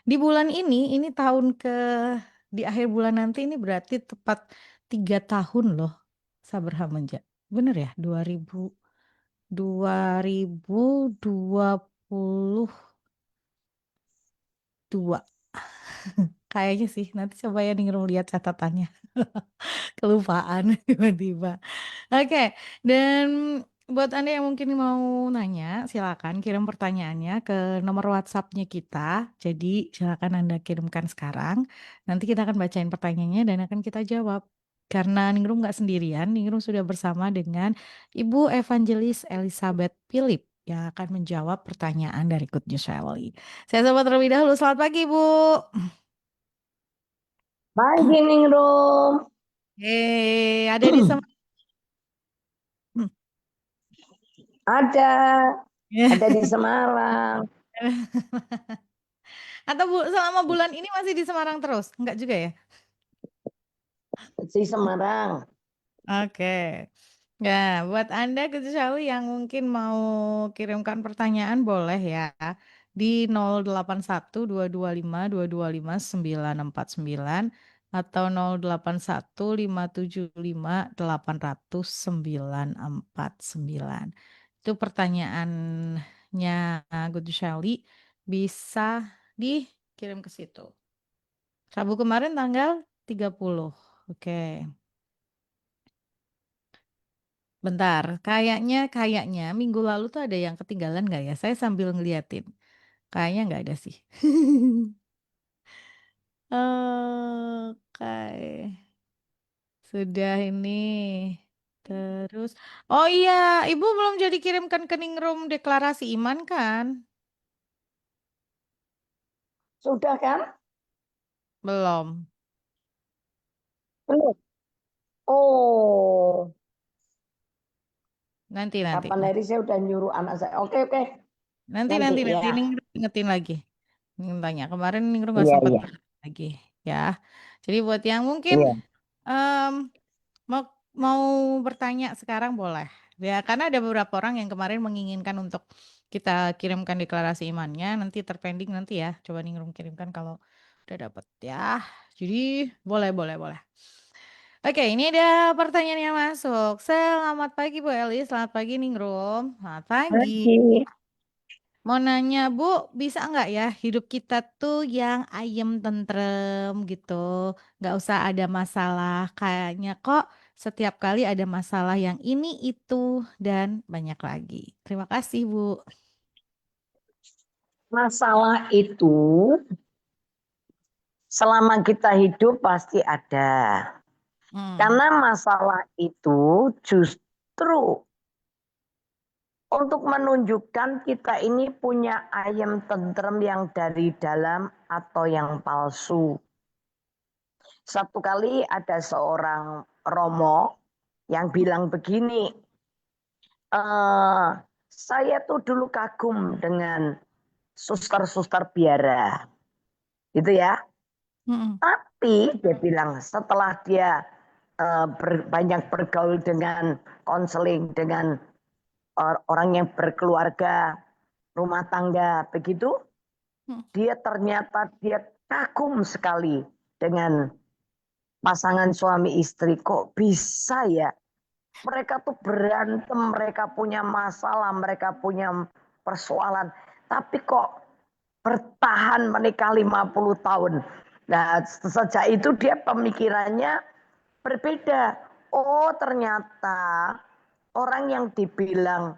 Di bulan ini tahun di akhir bulan nanti ini berarti tepat 3 tahun loh Sabrha Menja. Bener ya? 2022. Kayaknya sih. Nanti coba ya Ningrum lihat catatannya. Kelupaan tiba-tiba. Oke, dan buat Anda yang mungkin mau nanya, silakan kirim pertanyaannya ke nomor WhatsApp-nya kita. Jadi silakan Anda kirimkan sekarang. Nanti kita akan bacain pertanyaannya dan akan kita jawab. Karena Ningrum nggak sendirian, Ningrum sudah bersama dengan Ibu Evangelis Elizabeth Philip yang akan menjawab pertanyaan dari Good News Family. Saya sapa terlebih dahulu. Selamat pagi, Bu. Pagi Ningrum, Ada di Semarang. ada, ada di Semarang, Atau selama bulan ini masih di Semarang terus? Enggak juga ya? di Semarang. Oke. Ya, buat Anda kecuali yang mungkin mau kirimkan pertanyaan boleh ya di 081225225949 atau 081575800949. Itu pertanyaannya Gus Shally bisa dikirim ke situ. Rabu kemarin tanggal 30. Oke. Bentar, kayaknya minggu lalu tuh ada yang ketinggalan nggak ya? Saya sambil ngeliatin. Kayaknya nggak ada sih. Oke, sudah ini. Terus, oh iya, Ibu belum jadi kirimkan ke Ningrum deklarasi iman kan? Sudah kan? Belum. Belum. Oh, Nanti, nanti, kapan nanti, hari saya udah nyuruh anak saya. Oke, oke, nanti, nanti nanti, nanti. ya. Ningrum ingetin lagi. Ningrum tanya. Kemarin Ningrum nggak Iya, sempat iya, bertanya lagi, ya. Jadi buat yang mungkin iya. em, Mau mau bertanya sekarang boleh. Ya, karena ada beberapa orang yang kemarin menginginkan untuk kita kirimkan deklarasi imannya, nanti terpending nanti ya. Coba Ningrum kirimkan kalau udah dapet ya. Jadi boleh, boleh, boleh. Oke, ini ada pertanyaan yang masuk. Selamat pagi Bu Eli, selamat pagi Ningrum. Selamat pagi. Pagi. Mau nanya Bu, bisa nggak ya hidup kita tuh yang ayem tentrem gitu, nggak usah ada masalah. Kayaknya kok setiap kali ada masalah yang ini itu dan banyak lagi. Terima kasih Bu. Masalah itu selama kita hidup pasti ada. Hmm. Karena masalah itu justru untuk menunjukkan kita ini punya ayam tentrem yang dari dalam atau yang palsu. Satu kali ada seorang Romo yang bilang begini, saya tuh dulu kagum dengan suster-suster biara, gitu ya. Hmm. Tapi dia bilang setelah dia banyak bergaul dengan konseling, dengan orang yang berkeluarga, rumah tangga, begitu, Hmm. dia ternyata dia kagum sekali dengan pasangan suami istri. Kok bisa ya? Mereka tuh berantem, mereka punya masalah, mereka punya persoalan. Tapi kok bertahan menikah 50 tahun. Nah, sejak itu dia pemikirannya berbeda. Oh, ternyata orang yang dibilang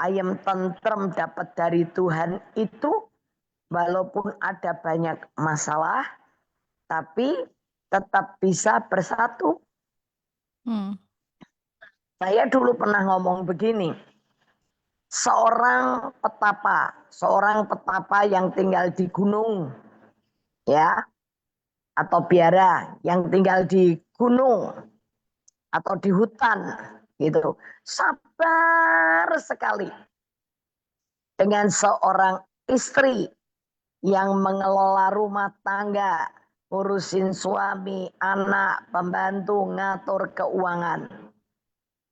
ayam tentrem dapat dari Tuhan itu walaupun ada banyak masalah, tapi tetap bisa bersatu. Hmm. Saya dulu pernah ngomong begini, seorang petapa yang tinggal di gunung, ya, atau biara yang tinggal di gunung atau di hutan, gitu, sabar sekali dengan seorang istri yang mengelola rumah tangga, ngurusin suami, anak, pembantu, ngatur keuangan.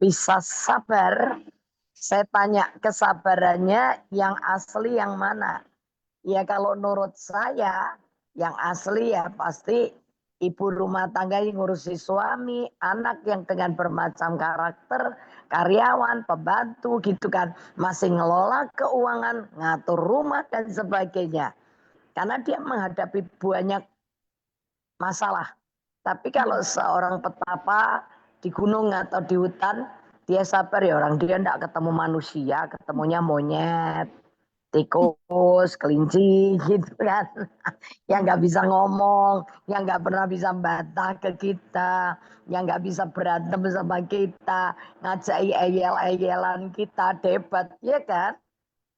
Bisa sabar. Saya tanya kesabarannya yang asli yang mana? Ya kalau menurut saya yang asli ya pasti ibu rumah tangga yang ngurusi suami, anak yang dengan bermacam karakter, karyawan, pembantu gitu kan, masih ngelola keuangan, ngatur rumah dan sebagainya. Karena dia menghadapi banyak masalah. Tapi kalau seorang petapa di gunung atau di hutan, dia sabar ya orang dia tidak ketemu manusia, ketemunya monyet, tikus, kelinci gitu kan. Yang nggak bisa ngomong, yang nggak pernah bisa bantah ke kita, yang nggak bisa berantem sama kita, ngajak eyel-eyelan kita, debat, ya kan?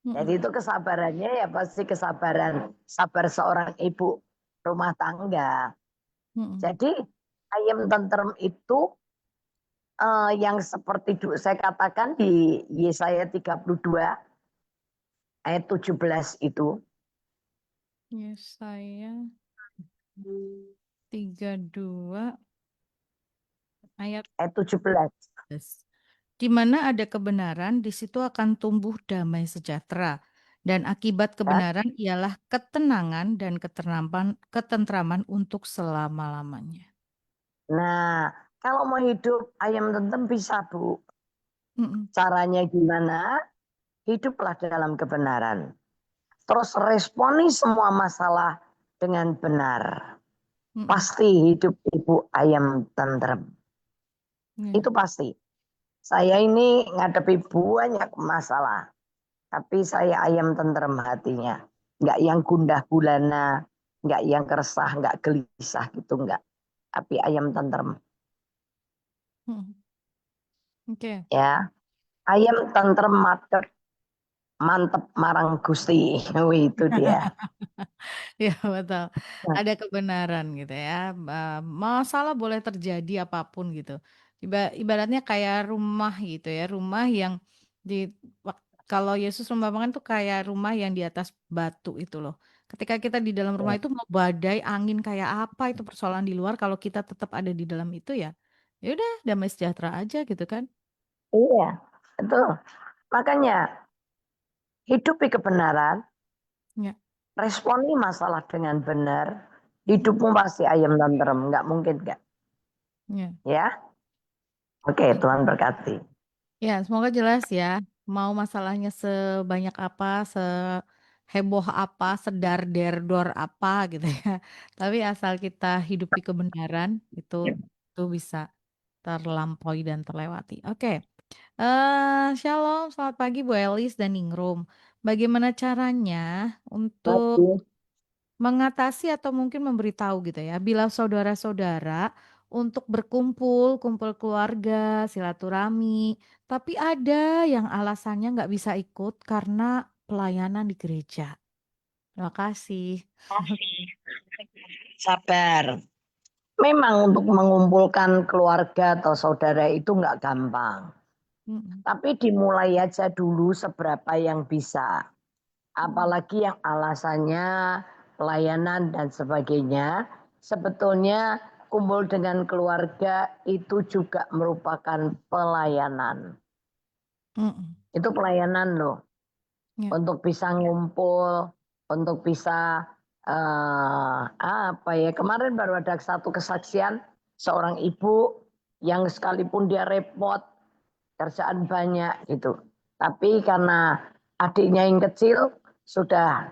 Jadi itu kesabarannya ya pasti kesabaran, sabar seorang ibu rumah tangga. Jadi ayam tentrem itu yang seperti saya katakan di Yesaya 32 ayat 17 itu. Yesaya 32 ayat Ayat 17. 11. Di mana ada kebenaran, di situ akan tumbuh damai sejahtera. Dan akibat Ya. kebenaran ialah ketenangan dan ketentraman untuk selama-lamanya. Nah, kalau mau hidup ayam tentrem bisa, Bu. Mm-mm. Caranya gimana? Hiduplah dalam kebenaran. Terus responi semua masalah dengan benar. Mm-mm. Pasti hidup ibu ayam tentrem. Ya. Itu pasti. Saya ini ngadepi banyak masalah. Tapi saya ayam tentrem hatinya. Nggak yang gundah gulana. Nggak yang keresah, nggak gelisah gitu. Nggak. Tapi ayam tentrem. Mm. Oke. Ya. Ayam tentrem mantep. Mantep marang Gusti. Itu dia. Ya, betul. Ada kebenaran gitu ya. Masalah boleh terjadi apapun gitu. Ibaratnya kayak rumah gitu ya. Rumah yang di kalau Yesus membapangkan tuh kayak rumah yang di atas batu itu loh. Ketika kita di dalam rumah itu mau badai, angin kayak apa itu persoalan di luar, kalau kita tetap ada di dalam itu ya, ya udah damai sejahtera aja gitu kan. Iya. Betul. Makanya hidupi kebenaran. Ya, Responi masalah dengan benar. Hidupmu pasti ayam tentrem. Nggak mungkin nggak. ya. Ya. Oke, Tuhan berkati. Ya, semoga jelas ya. Mau masalahnya sebanyak apa, seheboh apa, sedar-der-dor apa gitu ya. Tapi asal kita hidupi kebenaran, itu bisa terlampaui dan terlewati. Oke. Shalom, selamat pagi Bu Elis dan Ningrum. Bagaimana caranya untuk Lagi. mengatasi atau mungkin memberitahu gitu ya, bila saudara-saudara untuk berkumpul, kumpul keluarga, silaturahmi, tapi ada yang alasannya nggak bisa ikut karena pelayanan di gereja. Terima kasih. Sabar. Memang untuk mengumpulkan keluarga atau saudara itu nggak gampang. Mm-mm. Tapi dimulai aja dulu seberapa yang bisa. Apalagi yang alasannya pelayanan dan sebagainya. Sebetulnya kumpul dengan keluarga itu juga merupakan pelayanan. Mm-mm. Itu pelayanan loh. Ya. Untuk bisa ngumpul, untuk bisa apa ya, kemarin baru ada satu kesaksian seorang ibu yang sekalipun dia repot, kerjaan banyak gitu. Tapi karena adiknya yang kecil sudah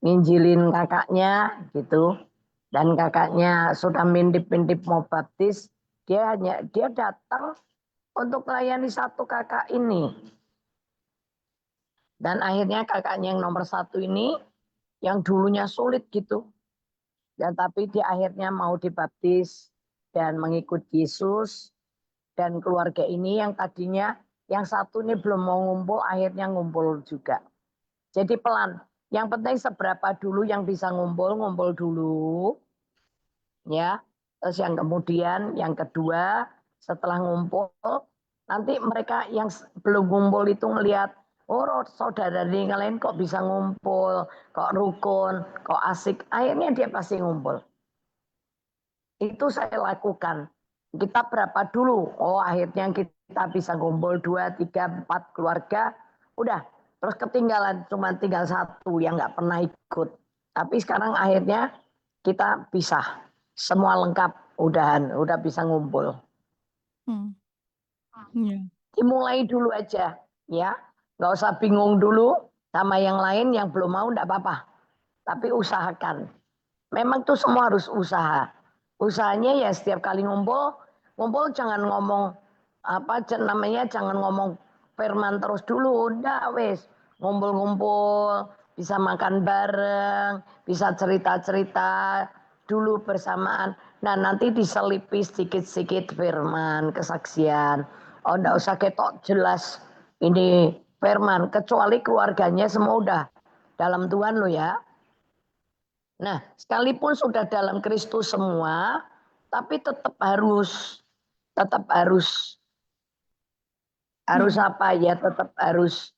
nginjilin kakaknya gitu, dan kakaknya sudah mintip-mintip mau baptis, dia datang untuk melayani satu kakak ini. Dan akhirnya kakaknya yang nomor satu ini, yang dulunya sulit gitu, dan tapi dia akhirnya mau dibaptis dan mengikut Yesus. Dan keluarga ini yang tadinya yang satu ini belum mau ngumpul, akhirnya ngumpul juga. Jadi pelan. Yang penting seberapa dulu yang bisa ngumpul, ngumpul dulu. Ya. Terus yang kemudian, yang kedua, setelah ngumpul, nanti mereka yang belum ngumpul itu ngelihat, oh saudara yang lain kok bisa ngumpul, kok rukun, kok asik. Akhirnya dia pasti ngumpul. Itu saya lakukan. Kita berapa dulu? Oh akhirnya kita bisa ngumpul 2, 3, 4 keluarga. Udah, terus ketinggalan cuma tinggal satu yang nggak pernah ikut. Tapi sekarang akhirnya kita pisah. Semua lengkap, udah bisa ngumpul. Hmm. Iya. Dimulai dulu aja, ya. Nggak usah bingung dulu sama yang lain yang belum mau, enggak apa-apa. Tapi usahakan. Memang tuh semua harus usaha. Usahanya ya setiap kali ngumpul, ngumpul jangan ngomong apa namanya, jangan ngomong firman terus dulu, udah wes ngumpul-ngumpul, bisa makan bareng, bisa cerita-cerita dulu bersamaan. Nah nanti diselipi sedikit-sedikit firman, kesaksian. Oh enggak usah ketok jelas ini firman, kecuali keluarganya semua udah dalam Tuhan lo ya. Nah, sekalipun sudah dalam Kristus semua, tapi tetap harus Hmm. apa ya? Tetap harus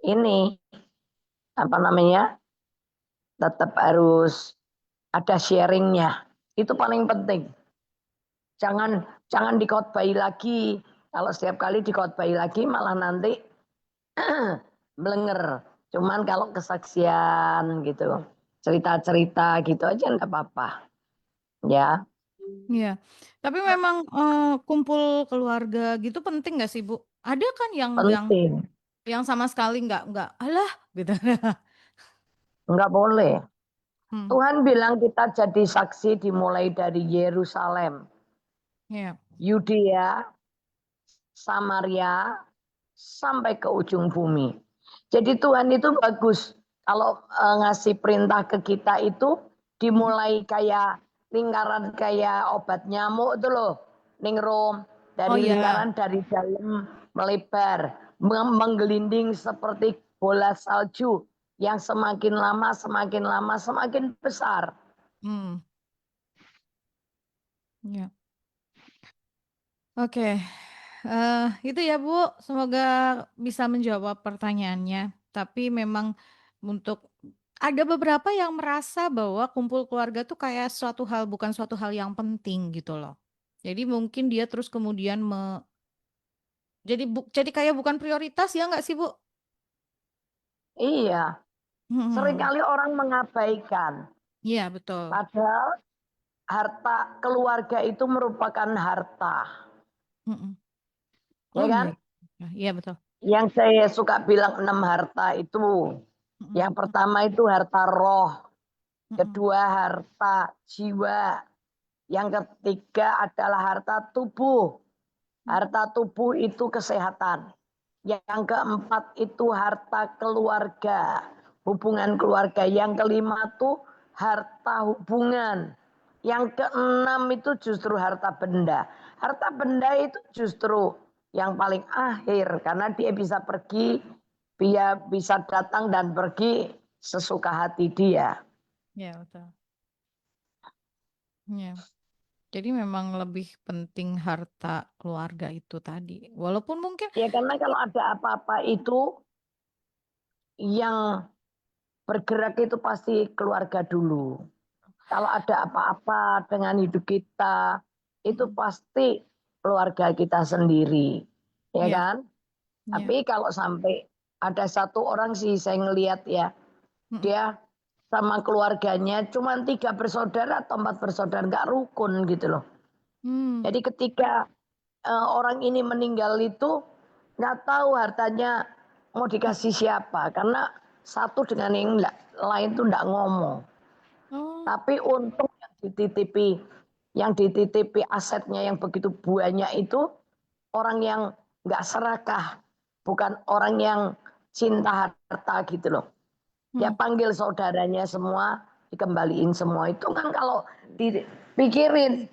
ini apa namanya? Tetap harus ada sharingnya. Itu paling penting. Jangan jangan dikotbai lagi. Kalau setiap kali dikotbai lagi malah nanti melenger. Cuman kalau kesaksian gitu, cerita-cerita gitu aja enggak apa-apa. Ya, Iya. Tapi memang kumpul keluarga gitu penting nggak sih, Bu? Ada kan penting. yang sama sekali nggak alah gitu. Enggak boleh. Hmm. Tuhan bilang kita jadi saksi dimulai dari Yerusalem, Iya. Yudea, Samaria, sampai ke ujung bumi. Jadi Tuhan itu bagus kalau ngasih perintah ke kita itu Mm-mm. dimulai kayak lingkaran kayak obat nyamuk itu loh, ningrum Oh dari ya. lingkaran dari dalam melebar, menggelinding seperti bola salju yang semakin lama semakin besar. Hmm. Ya. Oke. Itu ya, Bu. Semoga bisa menjawab pertanyaannya. Tapi memang untuk ada beberapa yang merasa bahwa kumpul keluarga tuh kayak bukan suatu hal yang penting gitu loh. Jadi mungkin dia terus kemudian jadi kayak bukan prioritas ya nggak sih, Bu? Iya, Hmm. seringkali orang mengabaikan, Iya, betul. padahal harta keluarga itu merupakan harta, Mm-mm. ya Oh iya. kan? Iya, betul. Yang saya suka bilang 6 harta itu, Mm-mm. yang pertama itu harta roh, Mm-mm. kedua harta jiwa, yang ketiga adalah harta tubuh. Harta tubuh itu kesehatan. Yang keempat itu harta keluarga, hubungan keluarga. Yang kelima itu harta hubungan. Yang keenam itu justru harta benda. Harta benda itu justru yang paling akhir karena dia bisa pergi, dia bisa datang dan pergi sesuka hati dia. Iya, betul. Iya. Jadi memang lebih penting harta keluarga itu tadi. Walaupun mungkin Ya karena kalau ada apa-apa itu yang bergerak itu pasti keluarga dulu. Kalau ada apa-apa dengan hidup kita, itu mm, pasti keluarga kita sendiri. Ya ya, kan? ya, Tapi kalau sampai ada satu orang sih saya ngelihat ya, mm, dia sama keluarganya cuma 3 bersaudara atau 4 bersaudara, nggak rukun gitu loh. hmm, Jadi ketika orang ini meninggal itu nggak tahu hartanya mau dikasih siapa karena satu dengan yang lain tuh nggak ngomong. oh, Tapi untung yang dititipi asetnya yang begitu banyak itu orang yang nggak serakah, bukan orang yang cinta harta gitu loh. Dia hmm, panggil saudaranya semua, dikembaliin semua. Itu kan kalau dipikirin,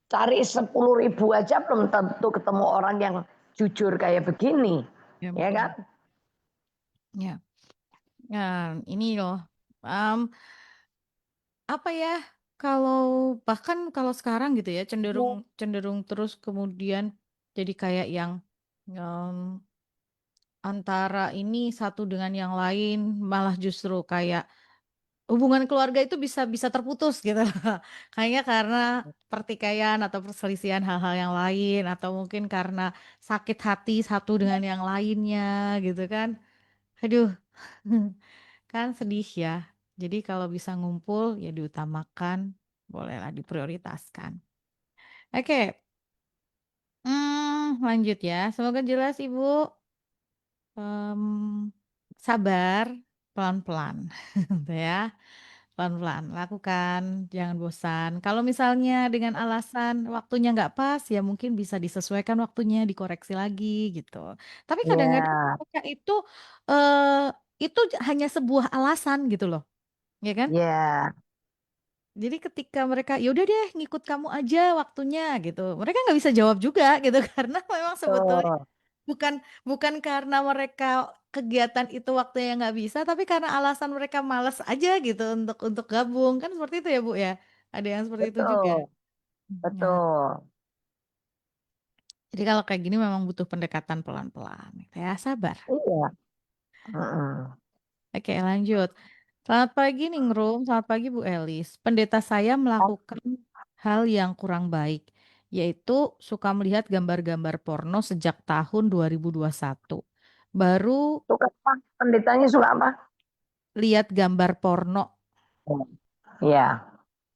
cari 10.000 aja belum tentu ketemu orang yang jujur kayak begini. ya Ya betul. kan? Ya, ini loh. Em, apa ya? Bahkan kalau sekarang gitu ya cenderung cenderung terus kemudian jadi kayak yang em, antara ini satu dengan yang lain malah justru kayak hubungan keluarga itu bisa bisa terputus gitu. Kayaknya karena pertikaian atau perselisihan hal-hal yang lain atau mungkin karena sakit hati satu dengan yang lainnya gitu kan. Aduh, kan sedih ya. Jadi kalau bisa ngumpul ya diutamakan, bolehlah diprioritaskan. Oke, lanjut ya. Semoga jelas Ibu. Em, sabar, pelan-pelan, gitu ya. Pelan-pelan, lakukan, jangan bosan. Kalau misalnya dengan alasan waktunya nggak pas, ya mungkin bisa disesuaikan waktunya, dikoreksi lagi gitu. Tapi kadang-kadang Ya, mereka eh, itu hanya sebuah alasan gitu loh, ya kan? ya, Jadi ketika mereka ya udah deh ngikut kamu aja waktunya gitu, mereka nggak bisa jawab juga gitu karena memang sebetulnya betul, bukan bukan karena mereka kegiatan itu waktunya nggak bisa, tapi karena alasan mereka malas aja gitu untuk gabung kan seperti itu ya Bu ya. Ada yang seperti itu juga. betul, Nah, betul. jadi kalau kayak gini memang butuh pendekatan pelan-pelan, gitu ya sabar. Iya. Mm-mm. Oke lanjut. Selamat pagi Ningrum, selamat pagi Bu Elis. Pendeta saya melakukan hal yang kurang baik, yaitu suka melihat gambar-gambar porno sejak tahun 2021. Baru Suka apa? Pendetanya suka apa? lihat gambar porno Iya,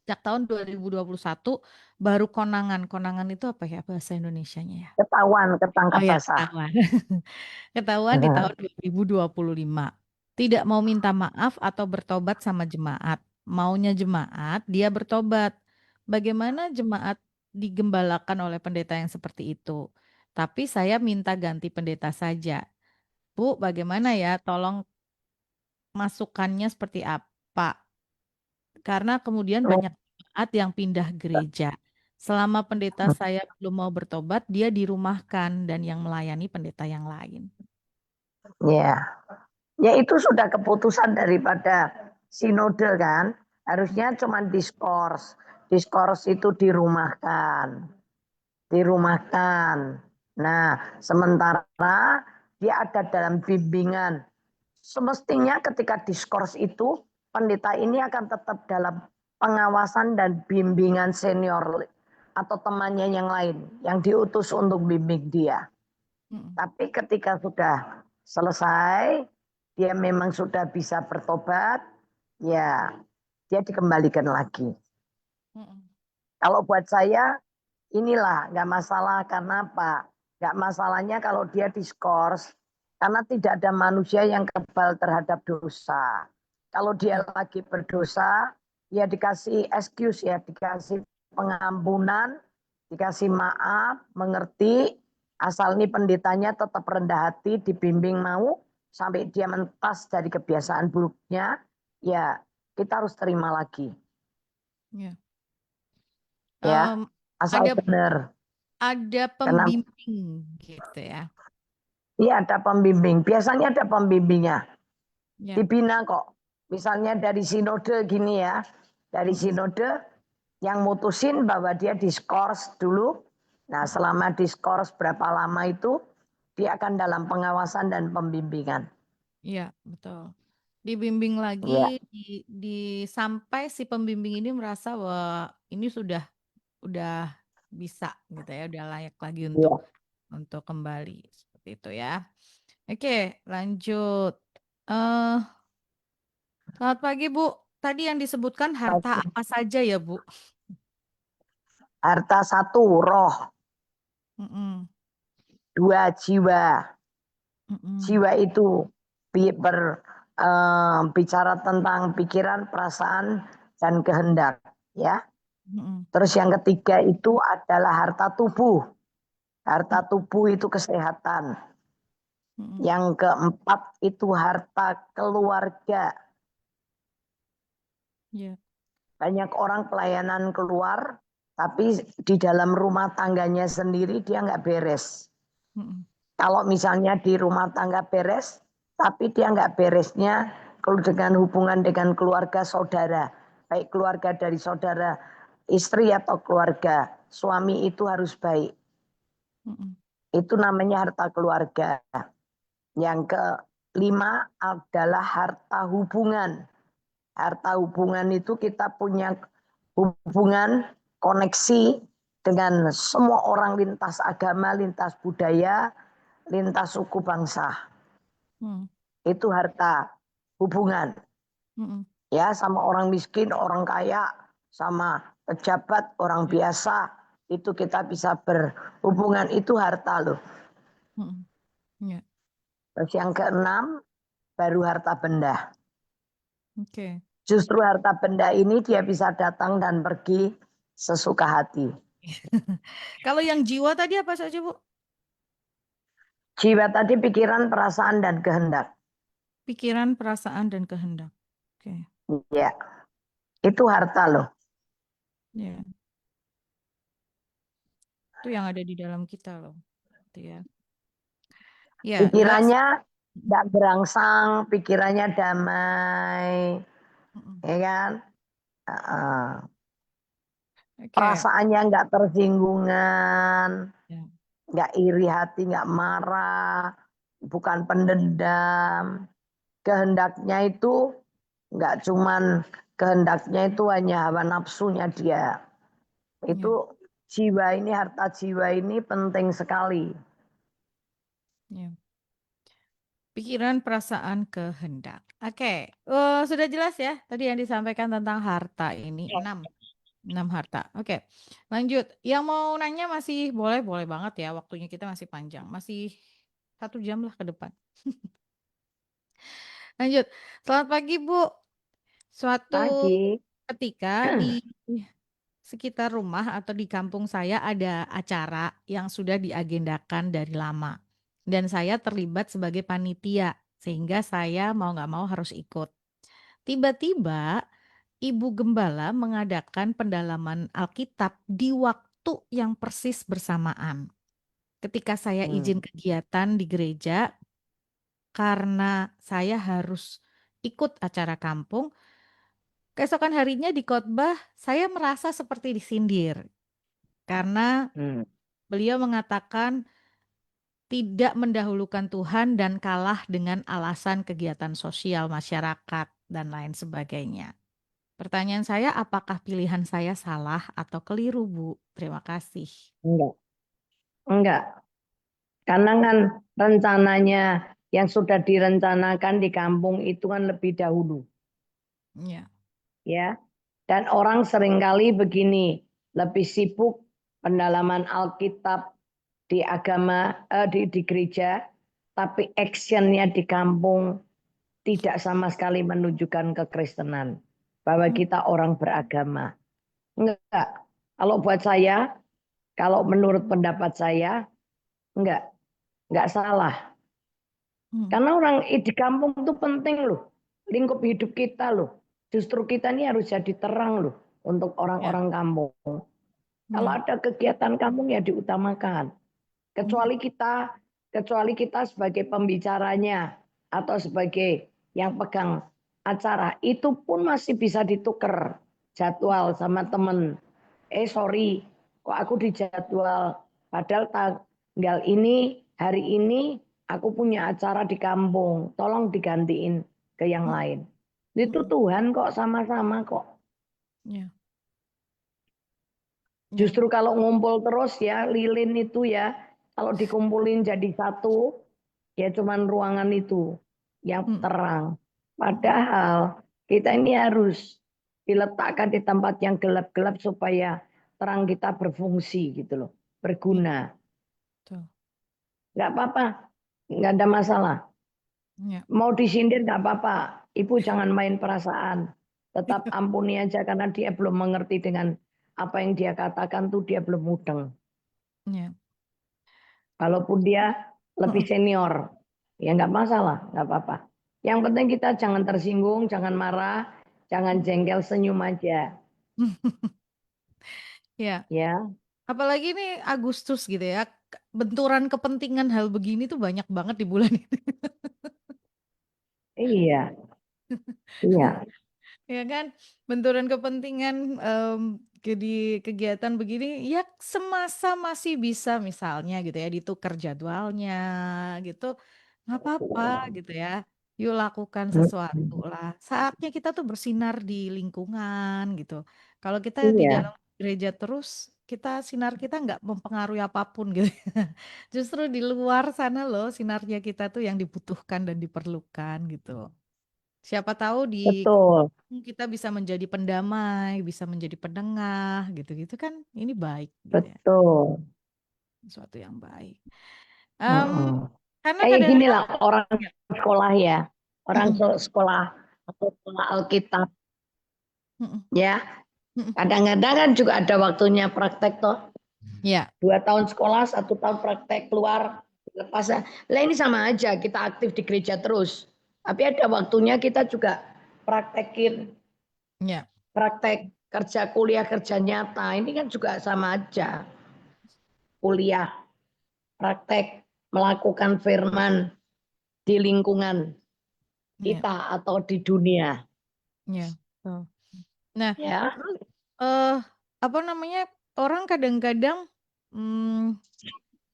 sejak tahun 2021 baru konangan. Konangan itu apa ya bahasa Indonesianya ya? ketahuan, Oh ketangkap ya, basah. ketahuan. Ketahuan di tahun 2025. Tidak mau minta maaf atau bertobat sama jemaat. Maunya jemaat, dia bertobat. Bagaimana jemaat digembalakan oleh pendeta yang seperti itu? Tapi saya minta ganti pendeta saja. Bu, bagaimana ya? Tolong masukannya seperti apa? Karena kemudian banyak jemaat yang pindah gereja. Selama pendeta saya belum mau bertobat, dia dirumahkan dan yang melayani pendeta yang lain. Ya, ya itu sudah keputusan daripada sinode kan. Harusnya cuma diskors. Diskors itu dirumahkan. Dirumahkan. Nah, sementara dia ada dalam bimbingan. Semestinya ketika diskors itu, pendeta ini akan tetap dalam pengawasan dan bimbingan senior atau temannya yang lain yang diutus untuk bimbing dia. Mm, Tapi ketika sudah selesai, dia memang sudah bisa bertobat, ya dia dikembalikan lagi. mm, Kalau buat saya, inilah nggak masalah karena apa? Nggak masalahnya kalau dia diskors, karena tidak ada manusia yang kebal terhadap dosa. Kalau dia ya, lagi berdosa, ya dikasih excuse ya, dikasih pengampunan, dikasih maaf, mengerti, asal nih pendetanya tetap rendah hati, dibimbing mau, sampai dia mentas dari kebiasaan buruknya, ya kita harus terima lagi. ya. Ya, Em, asal ada benar. ada Kenapa? pembimbing gitu ya. Iya ada pembimbing. Biasanya ada pembimbingnya. Ya. Dibina kok. Misalnya dari sinode gini ya. Dari Mm-mm. sinode yang mutusin bahwa dia diskors dulu. Nah selama diskors berapa lama itu dia akan dalam pengawasan dan pembimbingan. Iya, betul. Dibimbing lagi Ya, di, di sampai si pembimbing ini merasa bahwa ini udah bisa gitu ya, udah layak lagi ya. untuk kembali seperti itu ya. Oke, lanjut. Eh, selamat pagi Bu. Tadi yang disebutkan harta apa saja ya Bu? Harta satu roh, Mm-mm. dua jiwa. Mm-mm. Jiwa itu bicara tentang pikiran, perasaan, dan kehendak. Ya. Mm-mm. Terus yang ketiga itu adalah harta tubuh. Harta tubuh itu kesehatan. Mm-mm. Yang keempat itu harta keluarga. Ya. Banyak orang pelayanan keluar, tapi di dalam rumah tangganya sendiri dia nggak beres. Mm-mm. Kalau misalnya di rumah tangga beres, tapi dia nggak beresnya kalau dengan hubungan dengan keluarga saudara, baik keluarga dari saudara istri atau keluarga suami itu harus baik. Mm-mm. Itu namanya harta keluarga. Yang kelima adalah harta hubungan. Harta hubungan itu kita punya hubungan, koneksi dengan semua orang lintas agama, lintas budaya, lintas suku bangsa. Mm. Itu harta hubungan. Mm-mm. Ya, sama orang miskin, orang kaya, sama pejabat, orang Ya. biasa, itu kita bisa berhubungan, itu harta loh. Mm-mm. Ya. Terus yang keenam, baru harta benda. Oke. Justru harta benda ini dia bisa datang dan pergi sesuka hati. Kalau yang jiwa tadi apa saja, Bu? Jiwa tadi pikiran, perasaan, dan kehendak. Pikiran, perasaan, dan kehendak. Oke. Ya, itu harta loh. Ya. Itu yang ada di dalam kita loh. Gitu ya. Ya, jelas. Pikirannya tidak berangsang, pikirannya damai, Mm-mm. ya kan? Heeh. Oke. Perasaannya nggak tersinggungan, Ya. nggak iri hati, nggak marah, bukan pendendam. Kehendaknya itu nggak cuman kehendaknya itu hanya hawa nafsunya dia. Itu Ya. jiwa ini, harta jiwa ini penting sekali. Ya. Pikiran, perasaan, kehendak. Oke, sudah jelas ya tadi yang disampaikan tentang harta ini. Enam harta. Oke, lanjut. Yang mau nanya masih boleh, boleh banget ya. Waktunya kita masih panjang. Masih 1 jam lah ke depan. Lanjut. Selamat pagi, Bu. Suatu Pagi. ketika di sekitar rumah atau di kampung saya ada acara yang sudah diagendakan dari lama. Dan saya terlibat sebagai panitia, sehingga saya mau nggak mau harus ikut. Tiba-tiba Ibu Gembala mengadakan pendalaman Alkitab di waktu yang persis bersamaan. Ketika saya izin Hmm. kegiatan di gereja, karena saya harus ikut acara kampung, keesokan harinya di khotbah saya merasa seperti disindir karena Hmm. beliau mengatakan tidak mendahulukan Tuhan dan kalah dengan alasan kegiatan sosial masyarakat dan lain sebagainya. Pertanyaan saya, apakah pilihan saya salah atau keliru, Bu? Terima kasih. Enggak, enggak. Karena kan rencananya yang sudah direncanakan di kampung itu kan lebih dahulu, Ya, ya. Dan orang seringkali begini, lebih sibuk pendalaman Alkitab di agama, di gereja, tapi actionnya di kampung tidak sama sekali menunjukkan kekristenan. Bahwa hmm, kita orang beragama. Enggak. Kalau buat saya, kalau menurut pendapat saya, enggak. Enggak salah. hmm, Karena orang di kampung itu penting loh. Lingkup hidup kita loh. Justru kita ini harus jadi terang loh untuk ya, orang-orang kampung. Kalau ya, ada kegiatan kampung ya diutamakan. ya, Kecuali kita sebagai pembicaranya atau sebagai yang pegang acara, itu pun masih bisa ditukar jadwal sama temen. Sorry, kok aku dijadwal, padahal tanggal ini, hari ini aku punya acara di kampung, tolong digantiin ke yang hmm, lain. Itu hmm, Tuhan kok, sama-sama kok. ya, ya, Justru kalau ngumpul terus ya, lilin itu ya, kalau dikumpulin jadi satu, ya cuman ruangan itu yang hmm, terang. hmm, Padahal kita ini harus diletakkan di tempat yang gelap-gelap supaya terang kita berfungsi gitu loh, ya, berguna. tuh, Nggak apa-apa, nggak ada masalah. ya, Mau disindir nggak apa-apa. Ibu jangan main perasaan. Tetap ampuni aja karena dia belum mengerti dengan apa yang dia katakan tuh dia belum mudeng. ya, Kalaupun dia lebih hmm, senior, ya nggak masalah, nggak apa-apa. Yang penting kita jangan tersinggung, jangan marah, jangan hmm, jengkel, senyum aja. ya. Ya, Apalagi ini Agustus gitu ya, benturan kepentingan hal begini tuh banyak banget di bulan ini. iya, iya. Ya kan, benturan kepentingan di kegiatan begini ya semasa masih bisa misalnya gitu ya ditukar jadwalnya gitu, nggak apa-apa gitu ya. Yuk lakukan sesuatu lah. Saatnya kita tuh bersinar di lingkungan gitu. Kalau kita di Iya, dalam gereja terus, kita sinar kita nggak mempengaruhi apapun gitu. Justru di luar sana loh sinarnya kita tuh yang dibutuhkan dan diperlukan gitu. Siapa tahu di Betul, kita bisa menjadi pendamai, bisa menjadi penengah, gitu-gitu kan ini baik gitu ya, betul. sesuatu yang baik. Em, Heeh. karena Kayak gini kadang-kadang lah orang ya, sekolah ya, orang mm-mm, sekolah atau sekolah Alkitab mm-mm, ya. mm-mm. Kadang-kadang kan juga ada waktunya praktek toh. Ya, 2 tahun sekolah, 1 tahun praktek keluar lepas. Lah ini sama aja kita aktif di gereja terus. Tapi ada waktunya kita juga praktekin, ya, praktek kerja kuliah kerja nyata. Ini kan juga sama aja. Kuliah, praktek, melakukan firman di lingkungan ya, kita atau di dunia. ya. Tuh. Nah, Ya, terus eh apa namanya, orang kadang-kadang mm,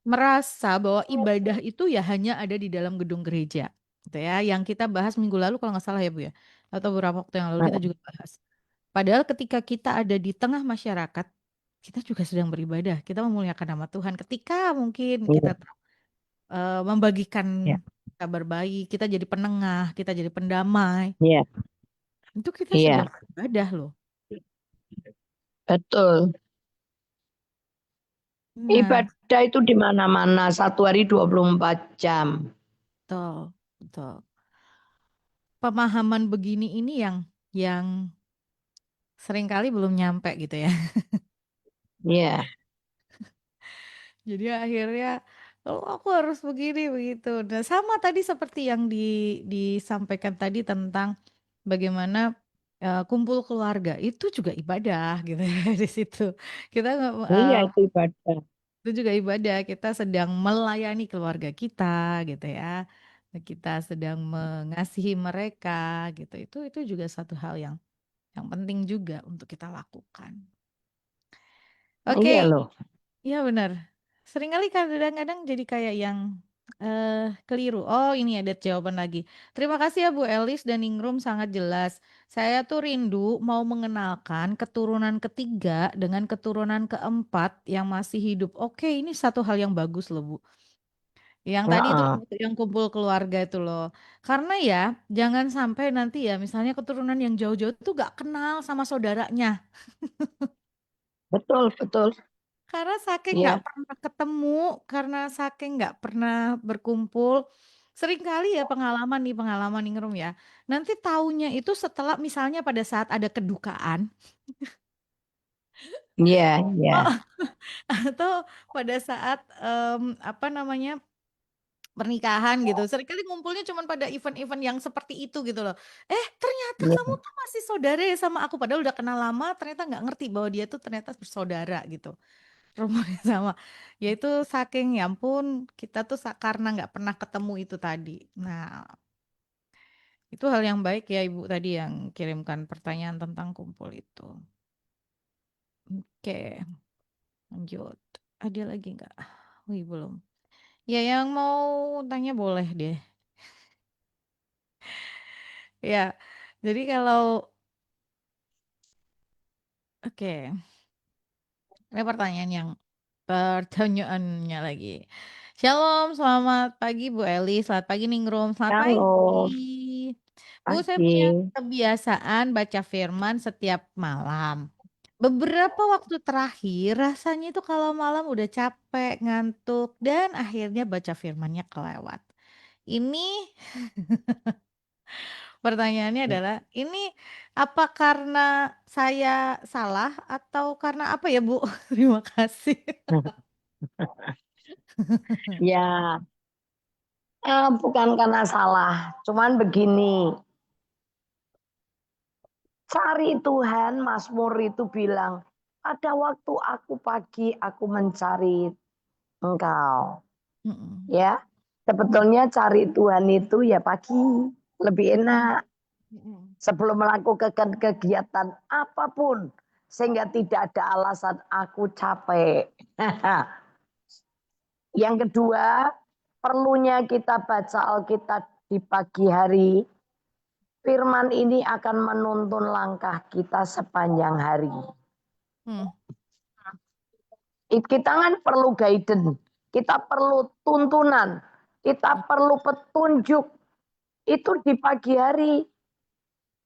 merasa bahwa ibadah itu ya hanya ada di dalam gedung gereja, gitu ya. Yang kita bahas minggu lalu kalau nggak salah ya Bu ya, atau beberapa waktu yang lalu kita juga bahas. Padahal ketika kita ada di tengah masyarakat, kita juga sedang beribadah, kita memuliakan nama Tuhan. Ketika mungkin kita iya, membagikan iya, kabar baik, kita jadi penengah, kita jadi pendamai, iya, itu kita sedang iya, beribadah loh. betul. Nah, Ibadah itu di mana-mana, 1 hari 24 jam. betul, betul. Pemahaman begini ini yang seringkali belum nyampe gitu ya. Iya, Jadi akhirnya oh aku harus begini begitu. Nah, sama tadi seperti yang disampaikan tadi tentang bagaimana kumpul keluarga itu juga ibadah gitu ya di situ. Kita iya itu ibadah. itu juga ibadah. Kita sedang melayani keluarga kita gitu ya. Kita sedang mengasihi mereka gitu. Itu juga satu hal yang penting juga untuk kita lakukan. Oke, Iya loh. iya benar. Seringkali kadang-kadang jadi kayak yang keliru. Oh, ini ada jawaban lagi. Terima kasih ya Bu Elis dan Ningrum sangat jelas. Saya tuh rindu mau mengenalkan keturunan ketiga dengan keturunan keempat yang masih hidup. Oke, ini satu hal yang bagus loh Bu. Yang tadi itu Heeh. yang kumpul keluarga itu loh. Karena ya jangan sampai nanti ya misalnya keturunan yang jauh-jauh tuh gak kenal sama saudaranya. Betul, betul. Karena saking nggak Iya, pernah ketemu, karena saking nggak pernah berkumpul, seringkali ya pengalaman nih Ngerum ya. Nanti taunya itu setelah misalnya pada saat ada kedukaan, iya, iya, oh, atau pada saat apa namanya pernikahan gitu. Seringkali ngumpulnya cuma pada event-event yang seperti itu gitu loh. Ternyata kamu iya. tuh masih saudara ya sama aku, padahal udah kenal lama, ternyata nggak ngerti bahwa dia tuh ternyata bersaudara gitu. Rumahnya sama. Yaitu saking ya ampun kita tuh karena nggak pernah ketemu itu tadi. Nah, itu hal yang baik ya Ibu tadi yang kirimkan pertanyaan tentang kumpul itu. Oke, lanjut. Ada lagi nggak? Wih, belum. Ya, yang mau tanya boleh deh. Ya, jadi kalau oke, ini pertanyaannya lagi. Shalom, selamat pagi Bu Eli, selamat pagi Ningrum, selamat pagi. Halo, Bu, saya punya pagi. kebiasaan baca firman setiap malam. Beberapa waktu terakhir rasanya itu kalau malam udah capek, ngantuk, dan akhirnya baca firmannya kelewat. Ini pertanyaannya adalah, ini apa karena saya salah atau karena apa ya Bu? Terima kasih. Ya, bukan karena salah, cuman begini. Cari Tuhan, Mazmur itu bilang, pada waktu aku pagi, aku mencari Engkau. Mm-mm. Ya, sebetulnya cari Tuhan itu ya pagi, lebih enak. Mm-mm. Sebelum melakukan kegiatan apapun, sehingga tidak ada alasan aku capek. Yang kedua, perlunya kita baca Alkitab di pagi hari. Firman ini akan menuntun langkah kita sepanjang hari. Mm. Kita kan perlu guidance, kita perlu tuntunan, kita perlu petunjuk. Itu di pagi hari.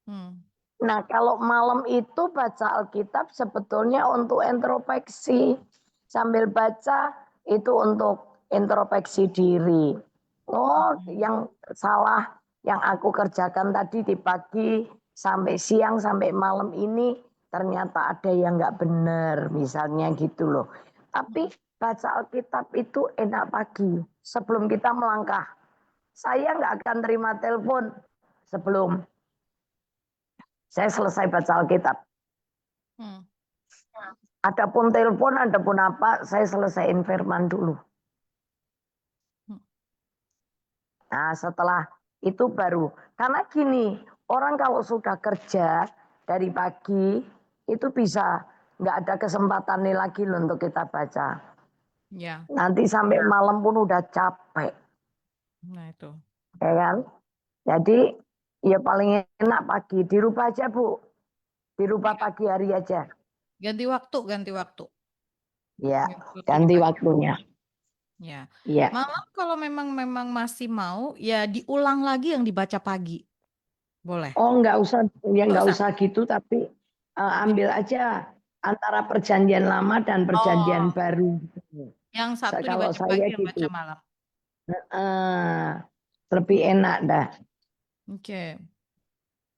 Hmm. Nah, kalau malam itu baca Alkitab sebetulnya untuk introspeksi. Sambil baca itu untuk introspeksi diri. Oh, Hmm. yang salah yang aku kerjakan tadi di pagi sampai siang sampai malam ini ternyata ada yang nggak benar, misalnya gitu loh. Tapi baca Alkitab itu enak pagi sebelum kita melangkah. Saya nggak akan terima telepon sebelum saya selesai baca Alkitab. Hmm. Adapun telepon, adapun apa, saya selesaiin firman dulu. Hmm. Nah, setelah itu baru. Karena gini, orang kalau sudah kerja dari pagi, itu bisa nggak ada kesempatan nih lagi loh untuk kita baca. Ya, Nanti sampai malam pun udah capek, nah itu. ya kan? Jadi ya paling enak pagi. Dirubah aja Bu, dirubah Ya, pagi hari aja. ganti waktu, ganti waktu. Ya, Ganti waktu ganti dipakai. waktunya. Ya. Iya. Malam kalau memang masih mau, ya diulang lagi yang dibaca pagi. Boleh. Oh, nggak usah, ya Nggak nggak usah. usah gitu, tapi ambil aja antara perjanjian lama dan perjanjian Oh, baru. yang satu Kalau dibaca pagi, saya yang gitu, baca malam. eh, lebih Hmm. enak dah. Oke,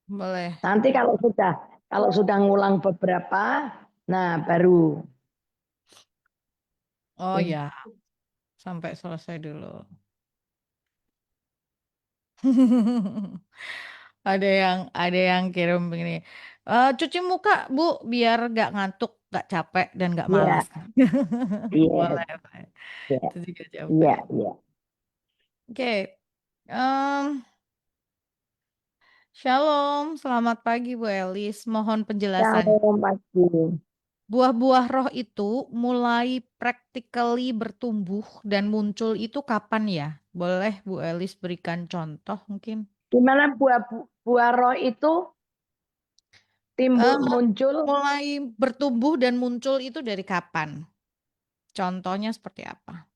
boleh. Nanti kalau sudah ngulang beberapa, nah baru. Oh ya, sampai selesai dulu. Ada yang kirim begini. Cuci muka, Bu, biar gak ngantuk, gak capek, dan gak malas. Iya, iya, Boleh, boleh. iya, Itu juga iya, capek. iya. Oke. Shalom, selamat pagi Bu Elis. Mohon penjelasan. Shalom pagi. Buah-buah roh itu mulai practically bertumbuh dan muncul itu kapan ya? Boleh Bu Elis berikan contoh mungkin? Gimana buah roh itu timbul Eh, muncul? Mulai bertumbuh dan muncul itu dari kapan? Contohnya seperti apa?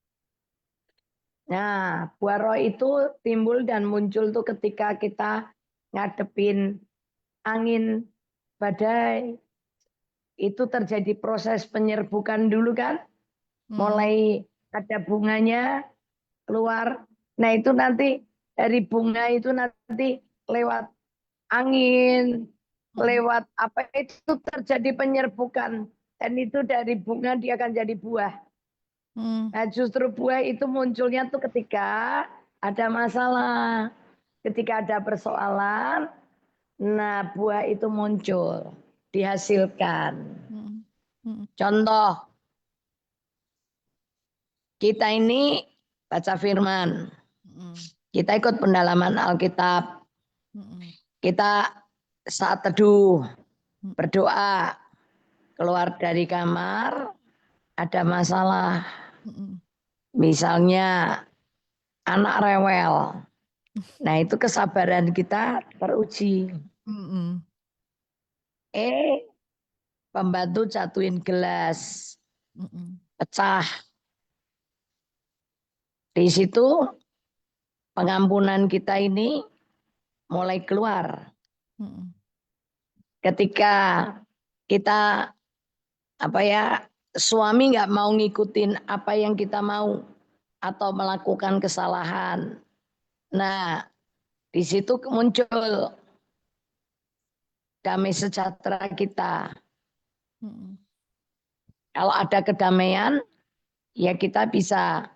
Nah, buah roh itu timbul dan muncul tuh ketika kita ngadepin angin badai. Itu terjadi proses penyerbukan dulu kan. Hmm. Mulai ada bunganya keluar. Nah itu nanti dari bunga itu nanti lewat angin, Hmm. lewat apa itu terjadi penyerbukan. Dan itu dari bunga dia akan jadi buah. Hmm. Nah justru buah itu munculnya tuh ketika ada masalah. Ketika ada persoalan, nah buah itu muncul, dihasilkan. Hmm. Hmm. Contoh, kita ini baca firman, Hmm. kita ikut pendalaman Alkitab, Hmm. kita saat teduh, Hmm. berdoa, keluar dari kamar, ada masalah. Hmm. Misalnya anak rewel. Nah itu kesabaran kita teruji. Hmm. Pembantu jatuhin gelas, Hmm. pecah. Di situ pengampunan kita ini mulai keluar. Hmm. Ketika kita apa ya suami nggak mau ngikutin apa yang kita mau atau melakukan kesalahan. Nah, di situ muncul damai sejahtera kita. Hmm. Kalau ada kedamaian, ya kita bisa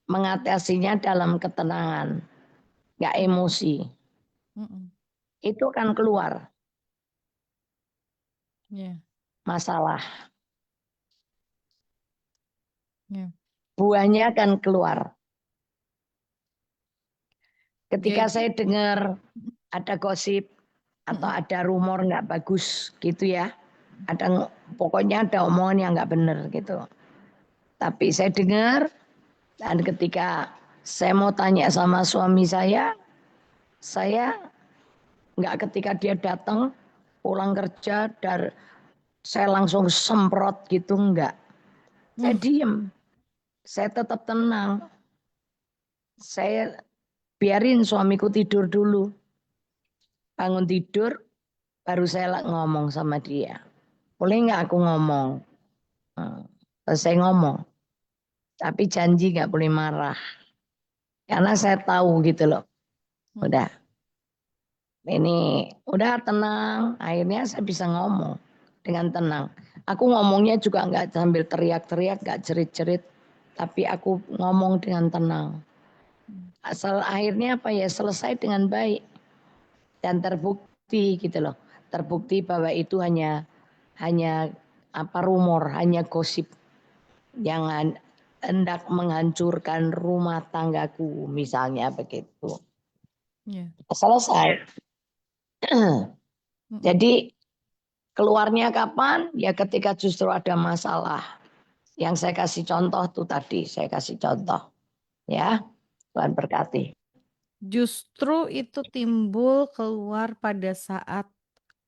mengatasinya dalam ketenangan, nggak Hmm. emosi. Hmm. Itu akan keluar Ya, masalah. ya. Buahnya akan keluar. Ketika Jadi, saya dengar ada gosip atau mm-mm, ada rumor nggak bagus gitu ya, pokoknya ada omongan yang nggak benar gitu. Tapi saya dengar dan ketika saya mau tanya sama suami saya nggak ketika dia datang pulang kerja dan saya langsung semprot gitu nggak. Saya mm, diem, saya tetap tenang. Saya biarin suamiku tidur dulu. Bangun tidur, baru saya ngomong sama dia. Boleh nggak aku ngomong? Saya ngomong, tapi janji nggak boleh marah. Karena saya tahu gitu loh. Hmm. Udah, ini udah tenang. Akhirnya saya bisa ngomong dengan tenang. Aku ngomongnya juga nggak sambil teriak-teriak, nggak cerit-cerit. Tapi aku ngomong dengan tenang. Hmm. Asal akhirnya apa ya selesai dengan baik dan terbukti gitu loh. Terbukti bahwa itu hanya apa rumor, hanya gosip yang hendak menghancurkan rumah tanggaku misalnya begitu. Ya. Selesai. Mm-mm. Jadi keluarnya kapan? Ya ketika justru ada masalah. Yang saya kasih contoh tuh tadi, saya kasih contoh. Ya, Tuhan berkati. Justru itu timbul keluar pada saat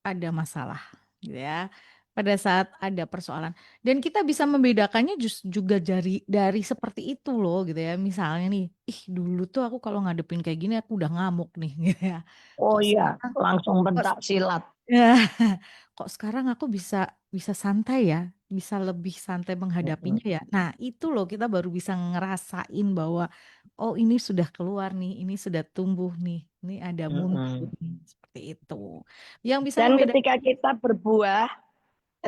ada masalah, gitu ya. Pada saat ada persoalan. Dan kita bisa membedakannya juga dari seperti itu loh, gitu ya. Misalnya nih, ih dulu tuh aku kalau ngadepin kayak gini aku udah ngamuk nih, gitu ya. Oh Kok iya, sekarang, langsung kok pentak silat. ya, kok sekarang aku bisa bisa santai ya, bisa lebih santai menghadapinya ya. Nah, itu loh kita baru bisa ngerasain bahwa oh ini sudah keluar nih, ini sudah tumbuh nih, ini ada muncul nih, seperti itu. Yang bisa Dan membedakan. ketika kita berbuah,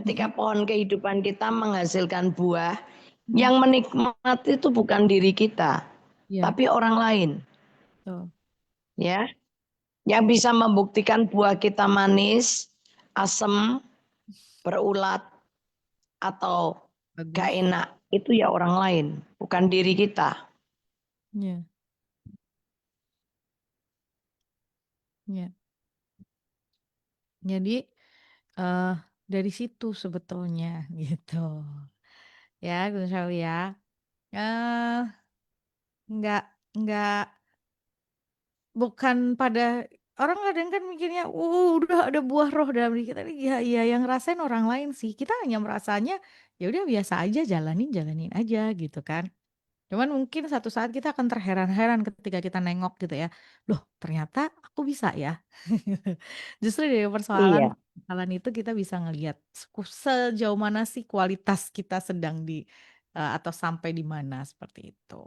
ketika Mm-mm. pohon kehidupan kita menghasilkan buah, Mm-mm. yang menikmati itu bukan diri kita, Ya, tapi orang lain. tuh. Ya, yang bisa membuktikan buah kita manis, asam, berulat, atau gak Bagus. enak, itu ya orang lain, bukan diri kita. Ya, ya. Jadi eh dari situ sebetulnya gitu. Ya, Gus Shali ya. Eh nggak nggak bukan pada orang kadang kan mikirnya, udah ada buah roh dalam diri kita. Iya, iya, yang ngerasain orang lain sih. Kita hanya merasanya ya udah biasa aja, jalanin, jalanin aja gitu kan. Cuman mungkin satu saat kita akan terheran-heran ketika kita nengok gitu ya. Loh, ternyata aku bisa ya. Justru dari persoalan Iya. persoalan itu kita bisa ngelihat sejauh mana sih kualitas kita sedang di atau sampai di mana seperti itu.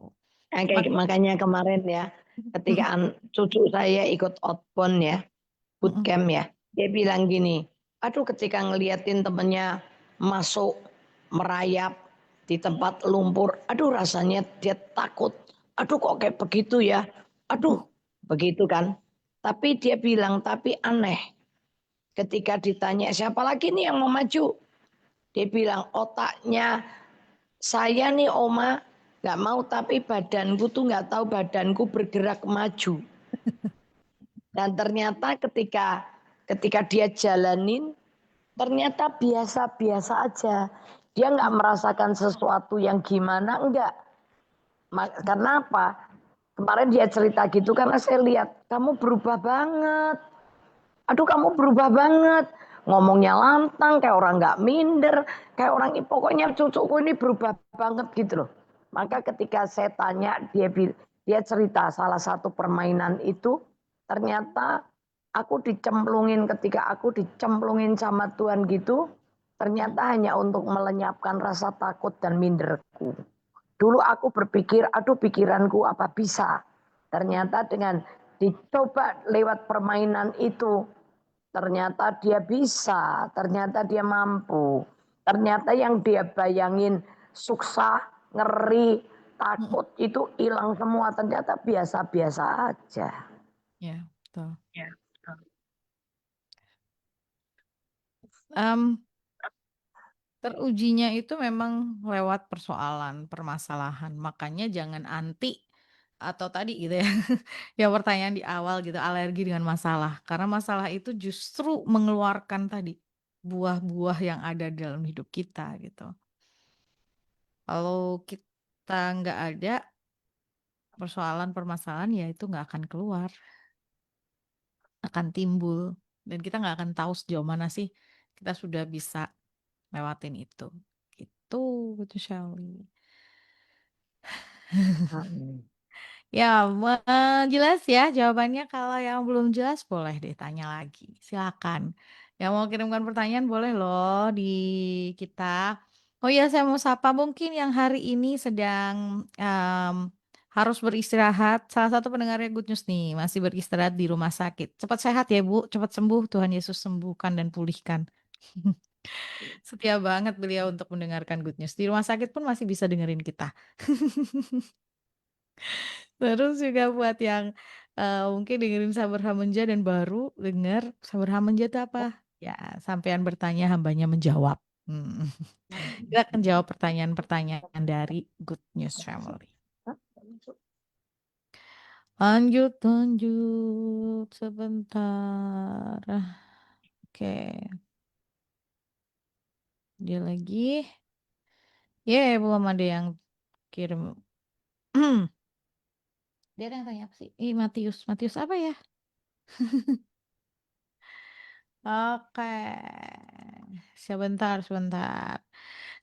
Makanya kemarin ya, ketika cucu saya ikut outbound ya, Mm-mm. bootcamp ya, dia bilang gini, aduh ketika ngeliatin temennya masuk merayap di tempat lumpur, aduh rasanya dia takut, aduh kok kayak begitu ya, aduh begitu kan. Tapi dia bilang, tapi aneh ketika ditanya siapa lagi nih yang mau maju, dia bilang otaknya saya nih Oma nggak mau tapi badanku tuh nggak tahu badanku bergerak maju. Dan ternyata ketika dia jalanin ternyata biasa-biasa aja. Dia nggak merasakan sesuatu yang gimana enggak. Karena apa? Kemarin dia cerita gitu karena saya lihat kamu berubah banget. Aduh kamu berubah banget. Ngomongnya lantang kayak orang nggak minder, kayak orang pokoknya cucuku ini berubah banget gitu loh. Maka ketika saya tanya dia cerita salah satu permainan itu ternyata aku dicemplungin ketika aku dicemplungin sama Tuhan gitu ternyata hanya untuk melenyapkan rasa takut dan minderku. Dulu aku berpikir, aduh pikiranku apa bisa. Ternyata dengan dicoba lewat permainan itu, ternyata dia bisa, ternyata dia mampu. Ternyata yang dia bayangin susah, ngeri, Mm-mm. takut itu hilang semua. Ternyata biasa-biasa aja. Ya, betul. Ya. Em, Terujinya itu memang lewat persoalan, permasalahan. Makanya jangan anti atau tadi gitu ya. Ya pertanyaan di awal gitu, alergi dengan masalah. Karena masalah itu justru mengeluarkan tadi buah-buah yang ada dalam hidup kita gitu. Kalau kita nggak ada persoalan, permasalahan ya itu nggak akan keluar, akan timbul. Dan kita nggak akan tahu sejauh mana sih kita sudah bisa lewatin itu. Gitu, gitu Shelly. Ya, jelas ya jawabannya. Kalau yang belum jelas boleh deh tanya lagi. Silakan. Yang mau kirimkan pertanyaan boleh loh di kita. Oh iya, saya mau sapa mungkin yang hari ini sedang, harus beristirahat, salah satu pendengarnya Good News nih, masih beristirahat di rumah sakit. Cepat sehat ya Bu, cepat sembuh, Tuhan Yesus sembuhkan dan pulihkan. Setia banget beliau untuk mendengarkan Good News. Di rumah sakit pun masih bisa dengerin kita. Terus juga buat yang, mungkin dengerin Sabar Hamenja dan baru denger Sabar Hamenja itu apa? Ya, sampean bertanya, hambanya menjawab. Hmm. Kita akan jawab pertanyaan-pertanyaan dari Good News Family. Lanjut, lanjut sebentar. Oke, dia lagi. Belum ada yang kirim. Dia ada yang tanya apa sih? Matius. Matius apa ya? Oke, sebentar, sebentar.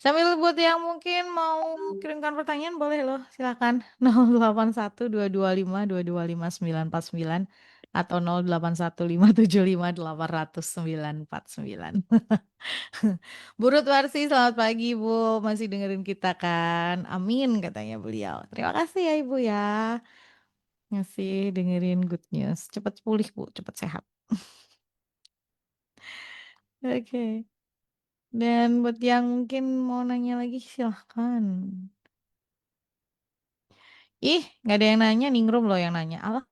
Sambil buat yang mungkin mau kirimkan pertanyaan boleh loh, silakan 081525225949 atau 081575780949. Bu Ruth Warsi, selamat pagi Bu, masih dengerin kita kan? Amin katanya beliau. Terima kasih ya Ibu ya, masih dengerin Good News. Cepat pulih Bu, cepat sehat. Oke. Dan buat yang mungkin mau nanya lagi silahkan. Ih, nggak ada yang nanya, Ningrum loh yang nanya. Allah,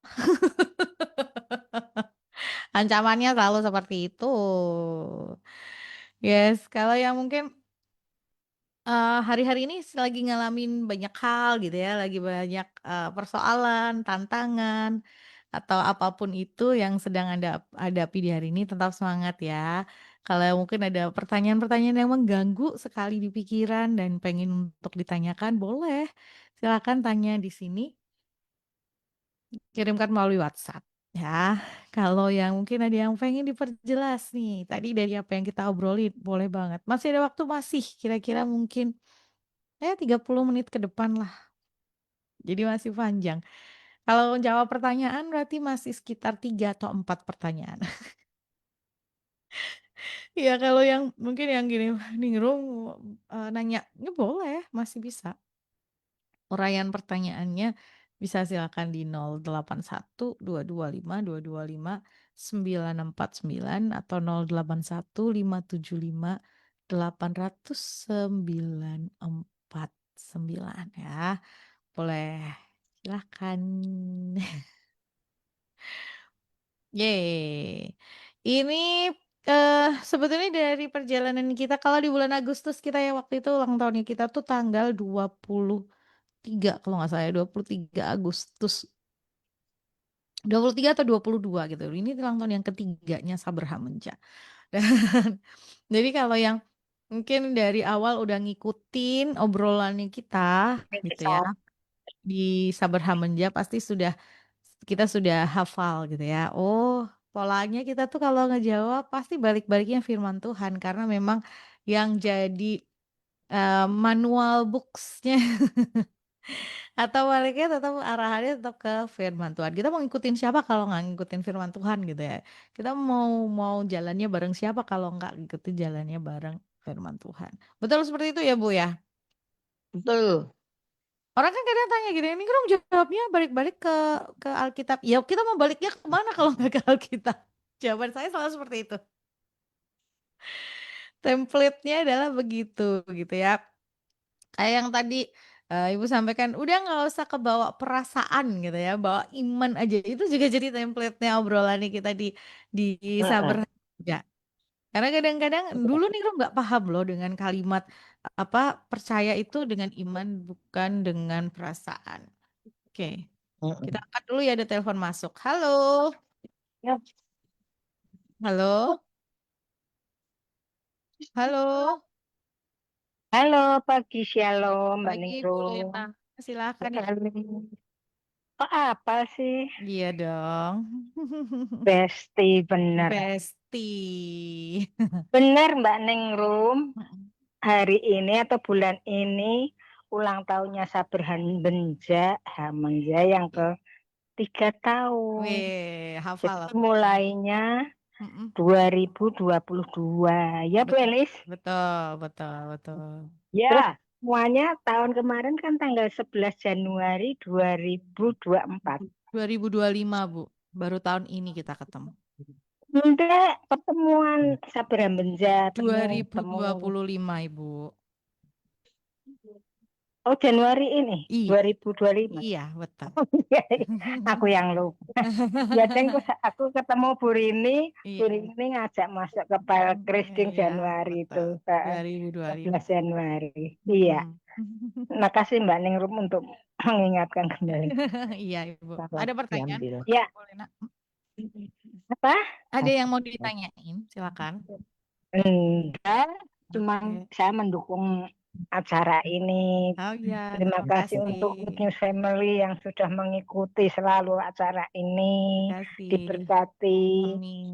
ancamannya selalu seperti itu. Yes, kalau yang mungkin hari-hari ini lagi ngalamin banyak hal gitu ya, lagi banyak persoalan, tantangan, atau apapun itu yang sedang Anda hadapi di hari ini, tetap semangat ya. Kalau mungkin ada pertanyaan-pertanyaan yang mengganggu sekali di pikiran dan pengen untuk ditanyakan, boleh. Silakan tanya di sini, kirimkan melalui WhatsApp. Ya, kalau yang mungkin ada yang pengen diperjelas nih, tadi dari apa yang kita obrolin, boleh banget. Masih ada waktu, masih kira-kira mungkin 30 menit ke depan lah. Jadi masih panjang. Kalau jawab pertanyaan berarti masih sekitar 3 atau 4 pertanyaan. Ya kalau yang mungkin yang gini, Ningrum nanya, ya boleh, masih bisa. Uraian pertanyaannya bisa silakan di 081225225949 atau 081575780949 ya. Boleh, silahkan. Yeay. Ini sebetulnya dari perjalanan kita kalau di bulan Agustus kita ya waktu itu ulang tahunnya kita tuh tanggal 23 kalau nggak salah ya 23 Agustus 23 atau 22 gitu. Ini ulang tahun yang ketiganya Saber Hamenja. Dan jadi kalau yang mungkin dari awal udah ngikutin obrolannya kita gitu ya di Saber Hamenja pasti kita sudah hafal gitu ya. Oh, polanya kita tuh kalau ngejawab pasti balik-baliknya firman Tuhan karena memang yang jadi manual books-nya atau baliknya tetap arahannya tetap ke firman Tuhan. Kita mau ngikutin siapa kalau nggak ngikutin firman Tuhan gitu ya. Kita mau mau jalannya bareng siapa kalau nggak ngikutin jalannya bareng firman Tuhan. Betul seperti itu ya Bu ya. Betul. Orang kan kadang tanya gini, ini kan jawabnya balik-balik ke Alkitab. Ya kita mau baliknya kemana kalau nggak ke Alkitab? Jawaban saya selalu seperti itu. Template-nya adalah begitu gitu ya. Kayak yang tadi Ibu sampaikan, udah nggak usah kebawa perasaan gitu ya, bawa iman aja. Itu juga jadi template-nya obrolan nih kita di Saber Heeh. ya. Karena kadang-kadang dulu nih Rom nggak paham loh dengan kalimat apa percaya itu dengan iman bukan dengan perasaan. Oke, kita Heeh. angkat dulu ya ada telepon masuk. Halo, Ya. halo, halo. Halo, pagi Shalom, Mbak Pagi Bu Ningrum. Lena, silakan ya. Kok apa sih? Iya dong. Besti, bener. Besti. Bener Mbak Ningrum, Mm-mm. hari ini atau bulan ini ulang tahunnya Saber Hamenja yang ke 3 tahun. Weh, hafal Jadi aku. mulainya Mm-mm. 2022. Ya Bu Betul, Elis. betul, betul, betul. Terus Ya, semuanya tahun kemarin kan tanggal 11 Januari 2024. 2025, Bu. Baru tahun ini kita ketemu. Enggak, pertemuan Sabra Benja, temu 2025, Ibu. Oh Januari ini, Iya, 2025. iya, betul. Aku yang lupa. Ya, aku ketemu Bu Rini Iya, ngajak masuk ke Palkristing iya, Januari betul. itu, 2025. 11 Januari. Iya, makasih Mbak Ningrum untuk mengingatkan kembali. Iya, Ibu. dapat Ada pertanyaan? diambil. Ya, Boleh, Nak? apa? Ada yang mau ditanyain? Silakan. Enggak, cuman Oke. saya mendukung acara ini. Oh iya, Terima terima kasih kasih. untuk Good News Family yang sudah mengikuti selalu acara ini. Terima kasih. Diberkati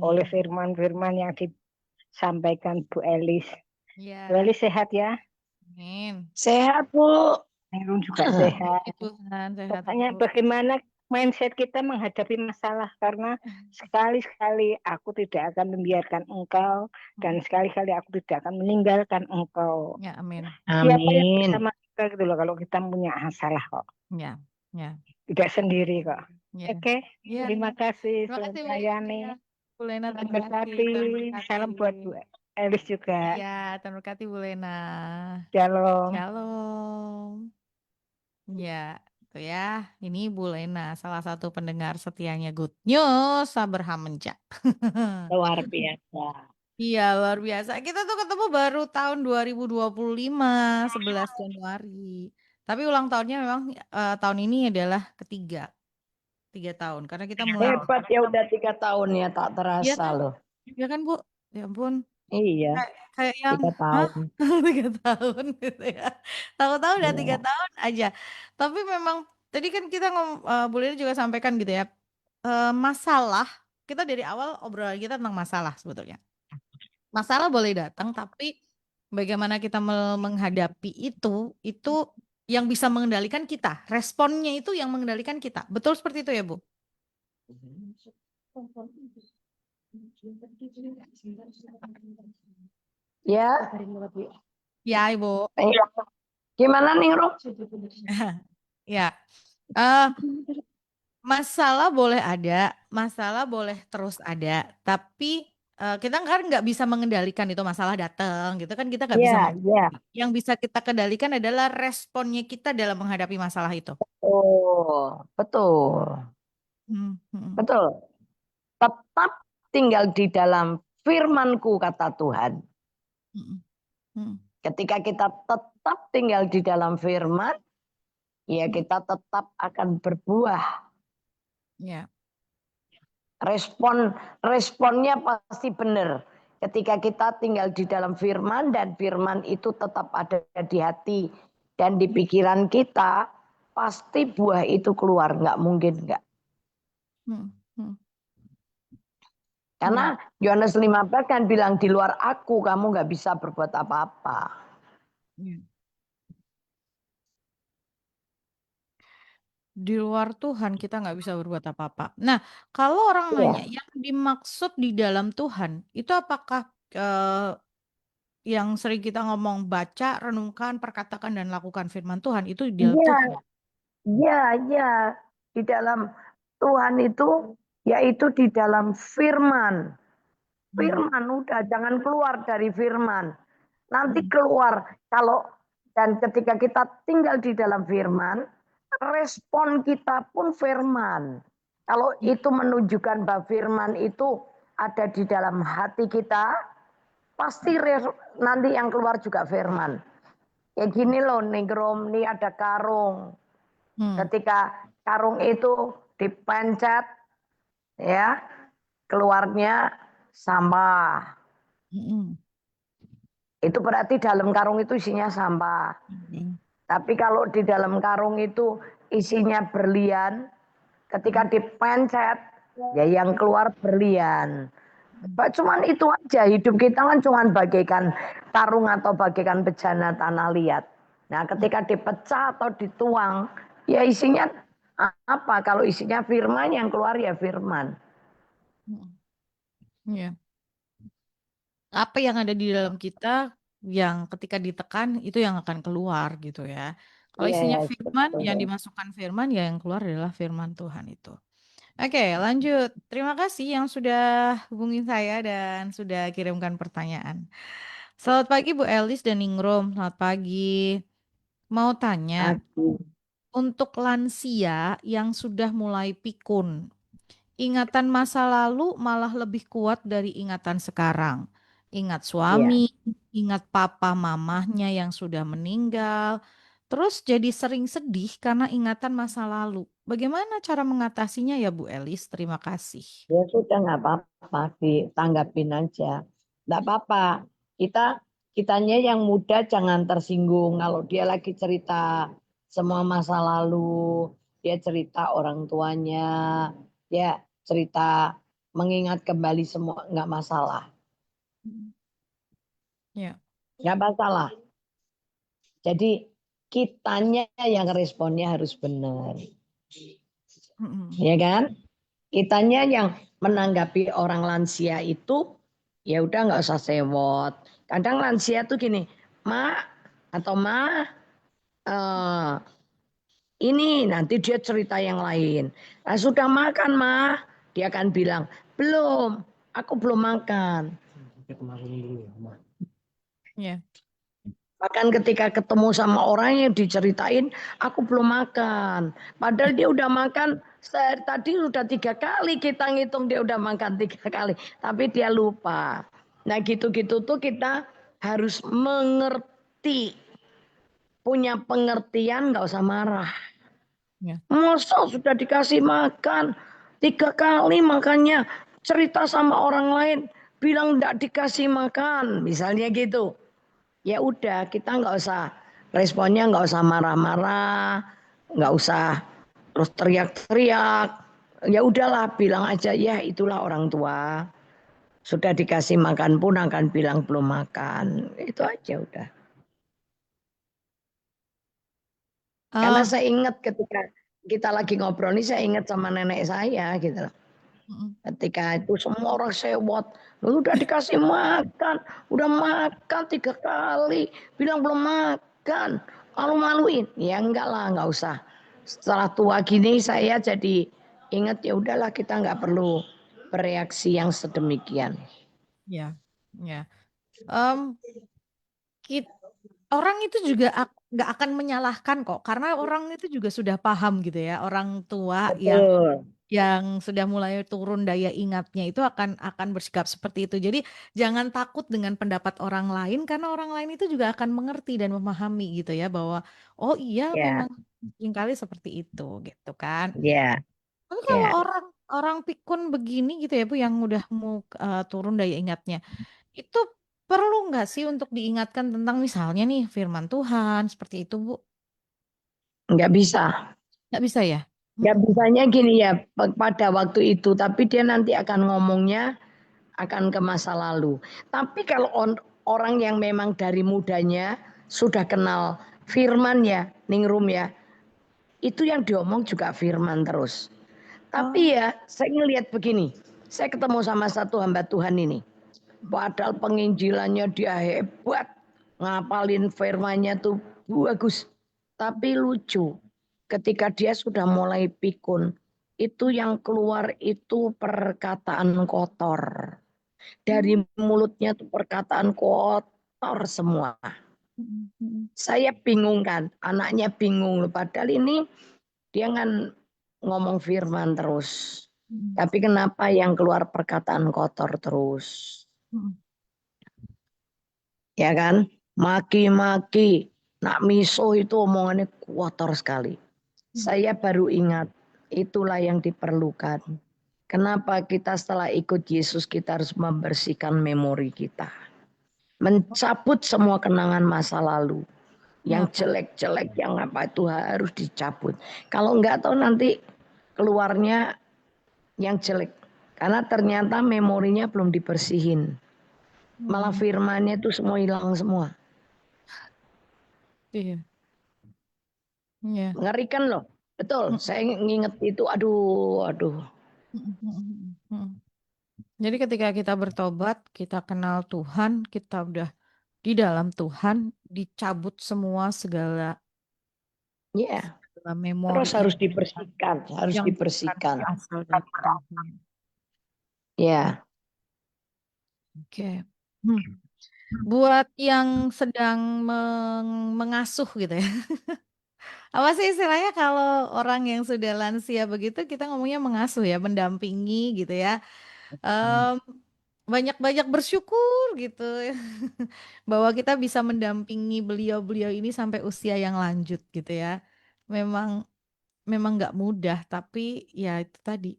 oleh Amin. firman-firman yang disampaikan Bu Elis. Bu Ya, Elis sehat ya? amin. Sehat, Bu. Nirun juga sehat. Puji Tuhan, sehat, Pokoknya Bu. bagaimana mindset kita menghadapi masalah, karena sekali-sekali aku tidak akan membiarkan engkau dan sekali-kali aku tidak akan meninggalkan engkau. Ya, amin. Siapa yang Amin. bersama kita gitu loh kalau kita punya masalah kok. Ya, ya, Tidak sendiri kok. ya. Oke, Ya, terima kasih terima kasih, Bu. melayani. Ya, Bu Lena, Tuhan terima kasih. berkati. Salam buat Bu Elis juga. Iya, terima kasih, Bu Lena. Shalom. Shalom. Ya, itu ya. Ini Bu Lena, salah satu pendengar setianya Good News Abraham Menja. Luar biasa. Iya, luar biasa. Kita tuh ketemu baru tahun 2025, 11 Januari. Tapi ulang tahunnya memang tahun ini adalah tiga tahun. Karena kita mulai, Hebat ya, udah 3 tahun ya, tak iya terasa kan? loh. Iya kan, Bu? Ya ampun. Iya, Kayak yang, 3 tahun. hah? 3 tahun gitu ya. Tahu-tahu udah Iya. 3 tahun aja. Tapi memang, tadi kan kita Bu Lina juga sampaikan gitu ya, masalah, kita dari awal obrolan kita tentang masalah sebetulnya. Masalah boleh datang, tapi bagaimana kita menghadapi itu yang bisa mengendalikan kita. Responnya itu yang mengendalikan kita. Betul seperti itu ya, Bu? Ya, Ya, Ibu. iya. Gimana nih, Rum? Ya. Eh, masalah boleh ada, masalah boleh terus ada, tapi kita kan nggak bisa mengendalikan itu masalah datang, gitu kan kita nggak bisa Iya, iya. mengendalikan. Yang bisa kita kendalikan adalah responnya kita dalam menghadapi masalah itu. Oh, betul. Hmm, hmm, Betul. Tetap tinggal di dalam firman-Ku, kata Tuhan. hmm, hmm. Ketika kita tetap tinggal di dalam firman, ya kita tetap akan berbuah. Ya, Responnya pasti benar. Ketika kita tinggal di dalam firman dan firman itu tetap ada di hati dan di pikiran kita, pasti buah itu keluar, nggak mungkin nggak. hmm, hmm. Ya, Karena Yohanes 15 kan bilang, di luar aku kamu nggak bisa berbuat apa-apa. ya. Di luar Tuhan kita nggak bisa berbuat apa-apa. Nah, kalau orang nanya, Iya. yang dimaksud di dalam Tuhan itu apakah yang sering kita ngomong baca, renungkan, perkatakan dan lakukan firman Tuhan itu di dalam Iya, Tuhan? iya, iya. Di dalam Tuhan itu, yaitu di dalam firman. Firman, udah jangan keluar dari firman. Nanti keluar kalau dan ketika kita tinggal di dalam firman, respon kita pun firman. Kalau itu menunjukkan bahwa firman itu ada di dalam hati kita, pasti nanti yang keluar juga firman. Ya gini loh, Ningrum, nih ada karung. Ketika karung itu dipencet, ya keluarnya sampah. Itu berarti dalam karung itu isinya sampah. Tapi kalau di dalam karung itu isinya berlian, ketika dipencet, ya yang keluar berlian. Cuman itu aja, hidup kita kan cuman bagaikan karung atau bagaikan bejana tanah liat. Nah ketika dipecah atau dituang, ya isinya apa? Kalau isinya firman, yang keluar ya firman. Ya. Apa yang ada di dalam kita yang ketika ditekan itu yang akan keluar gitu ya. Kalau isinya Yes, firman, yang betul. dimasukkan firman, ya yang keluar adalah firman Tuhan itu. Oke, lanjut. Terima kasih yang sudah hubungin saya dan sudah kirimkan pertanyaan. Selamat pagi Bu Elis dan Ningrum. Selamat pagi. Mau tanya, Aku. untuk lansia yang sudah mulai pikun, ingatan masa lalu malah lebih kuat dari ingatan sekarang. Ingat Ya, suami, ingat papa mamahnya yang sudah meninggal, terus jadi sering sedih karena ingatan masa lalu. Bagaimana cara mengatasinya ya Bu Elis? Terima kasih. ya sudah nggak apa-apa, ditanggapin aja. Nggak apa-apa. Kitanya yang muda jangan tersinggung kalau dia lagi cerita semua masa lalu, dia cerita orang tuanya, dia cerita mengingat kembali semua nggak masalah, Ya. nggak masalah. Jadi kitanya yang responnya harus benar, Mm-mm. ya kan? Kitanya yang menanggapi orang lansia itu ya udah nggak usah sewot. Kadang lansia tuh gini, Ma atau Ma, eh, ini nanti dia cerita yang lain. Nah, sudah makan Ma, dia akan bilang belum, aku belum makan. Ya. Bahkan ketika ketemu sama orang yang diceritain, aku belum makan. Padahal dia udah makan sehari tadi sudah 3 kali kita ngitung dia udah makan 3 kali. Tapi dia lupa. Nah gitu-gitu tuh kita harus mengerti. Punya pengertian nggak usah marah. Ya. Masa sudah dikasih makan 3 kali makannya. Cerita sama orang lain bilang nggak dikasih makan. Misalnya gitu. Ya udah kita nggak usah responnya nggak usah marah-marah, nggak usah terus teriak-teriak. Ya udahlah bilang aja ya itulah orang tua. Sudah dikasih makan pun akan bilang belum makan. Itu aja udah. Karena Ah, saya ingat ketika kita lagi ngobrol ini saya ingat sama nenek saya gitu loh. mm-mm. Ketika itu semua orang sewot, lu udah dikasih makan, udah makan 3 kali, bilang belum makan, malu-maluin. Ya enggak lah, enggak usah. Setelah tua gini saya jadi ingat ya udahlah kita nggak perlu bereaksi yang sedemikian. Ya. Ya. Em, kit- Orang itu juga nggak akan menyalahkan kok, karena orang itu juga sudah paham gitu ya. Orang tua Betul. yang sudah mulai turun daya ingatnya itu akan bersikap seperti itu. Jadi jangan takut dengan pendapat orang lain karena orang lain itu juga akan mengerti dan memahami gitu ya bahwa oh iya Ya, memang seringkali seperti itu gitu kan. ya, Tapi kalau ya. orang orang pikun begini gitu ya Bu yang udah mau turun daya ingatnya itu perlu nggak sih untuk diingatkan tentang misalnya nih firman Tuhan seperti itu Bu? Nggak bisa. Nggak bisa ya? Nggak Mm-mm. bisanya gini ya pada waktu itu, tapi dia nanti akan ngomongnya akan ke masa lalu. Tapi kalau orang yang memang dari mudanya sudah kenal firman ya, ningrum ya, itu yang diomong juga firman terus. Oh. Tapi ya, saya ngelihat begini, saya ketemu sama satu hamba Tuhan ini. Padahal penginjilannya dia hebat, ngapalin firmannya tuh bagus. Tapi lucu, ketika dia sudah mulai pikun, itu yang keluar itu perkataan kotor. Dari Mm. mulutnya tuh perkataan kotor semua. Mm, mm, Saya bingung kan, anaknya bingung loh. Padahal ini dia kan ngomong firman terus. mm, Tapi kenapa yang keluar perkataan kotor terus? mm, Ya kan? Maki-maki, nak miso itu omongannya kotor sekali. mm. Saya baru ingat, itulah yang diperlukan. Kenapa kita setelah ikut Yesus kita harus membersihkan memori kita. Mencabut semua kenangan masa lalu. Ya, Yang Pak. jelek-jelek, yang apa itu harus dicabut. Kalau enggak tahu nanti keluarnya yang jelek. Karena ternyata memorinya belum dibersihin. Malah Mm, firmannya itu semua hilang semua. iya, iya. Mengerikan loh. Betul, Mm, saya nginget itu, aduh, aduh. mm, mm, mm, mm. Jadi ketika kita bertobat, kita kenal Tuhan, kita udah di dalam Tuhan, dicabut semua segala Ya, terus memori harus dibersihkan, harus yang bukan dibersihkan. berasal dari Tuhan. Ya, Oke. Buat yang sedang mengasuh gitu ya. Apa sih istilahnya kalau orang yang sudah lansia begitu kita ngomongnya mengasuh ya, mendampingi gitu ya. Em, Banyak-banyak bersyukur gitu bahwa kita bisa mendampingi beliau-beliau ini sampai usia yang lanjut gitu ya. Memang memang nggak mudah tapi ya itu tadi.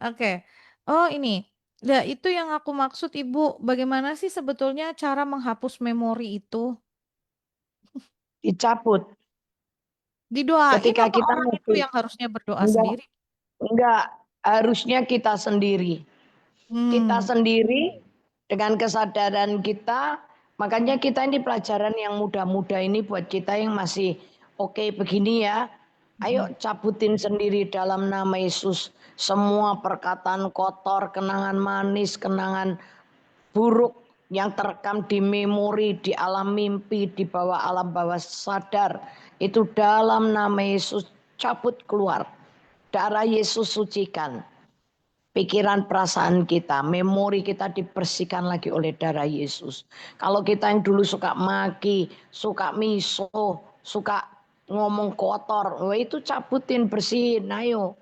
Oke. Oh ini. Ya itu yang aku maksud Ibu, bagaimana sih sebetulnya cara menghapus memori itu? dicabut. Didoain Ketika apa kita orang itu mau yang harusnya berdoa enggak, sendiri? enggak, harusnya kita sendiri. Kita Hmm. sendiri dengan kesadaran kita, makanya kita ini pelajaran yang muda-muda ini buat kita yang masih oke begini ya. Ayo cabutin sendiri dalam nama Yesus semua perkataan kotor, kenangan manis, kenangan buruk yang terekam di memori, di alam mimpi, di bawah alam bawah sadar. Itu dalam nama Yesus cabut keluar. Darah Yesus sucikan. Pikiran perasaan kita, memori kita dibersihkan lagi oleh darah Yesus. Kalau kita yang dulu suka maki, suka miso, suka ngomong kotor, wah itu cabutin, bersihin, ayo.